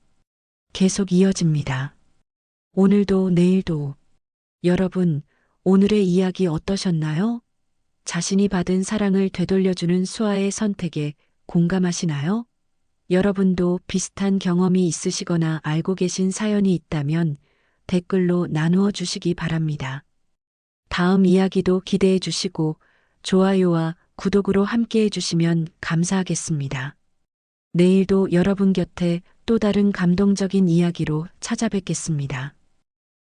계속 이어집니다. 오늘도 내일도. 여러분, 오늘의 이야기 어떠셨나요? 자신이 받은 사랑을 되돌려주는 수아의 선택에 공감하시나요? 여러분도 비슷한 경험이 있으시거나 알고 계신 사연이 있다면 댓글로 나누어 주시기 바랍니다. 다음 이야기도 기대해 주시고 좋아요와 구독으로 함께 해주시면 감사하겠습니다. 내일도 여러분 곁에 또 다른 감동적인 이야기로 찾아뵙겠습니다.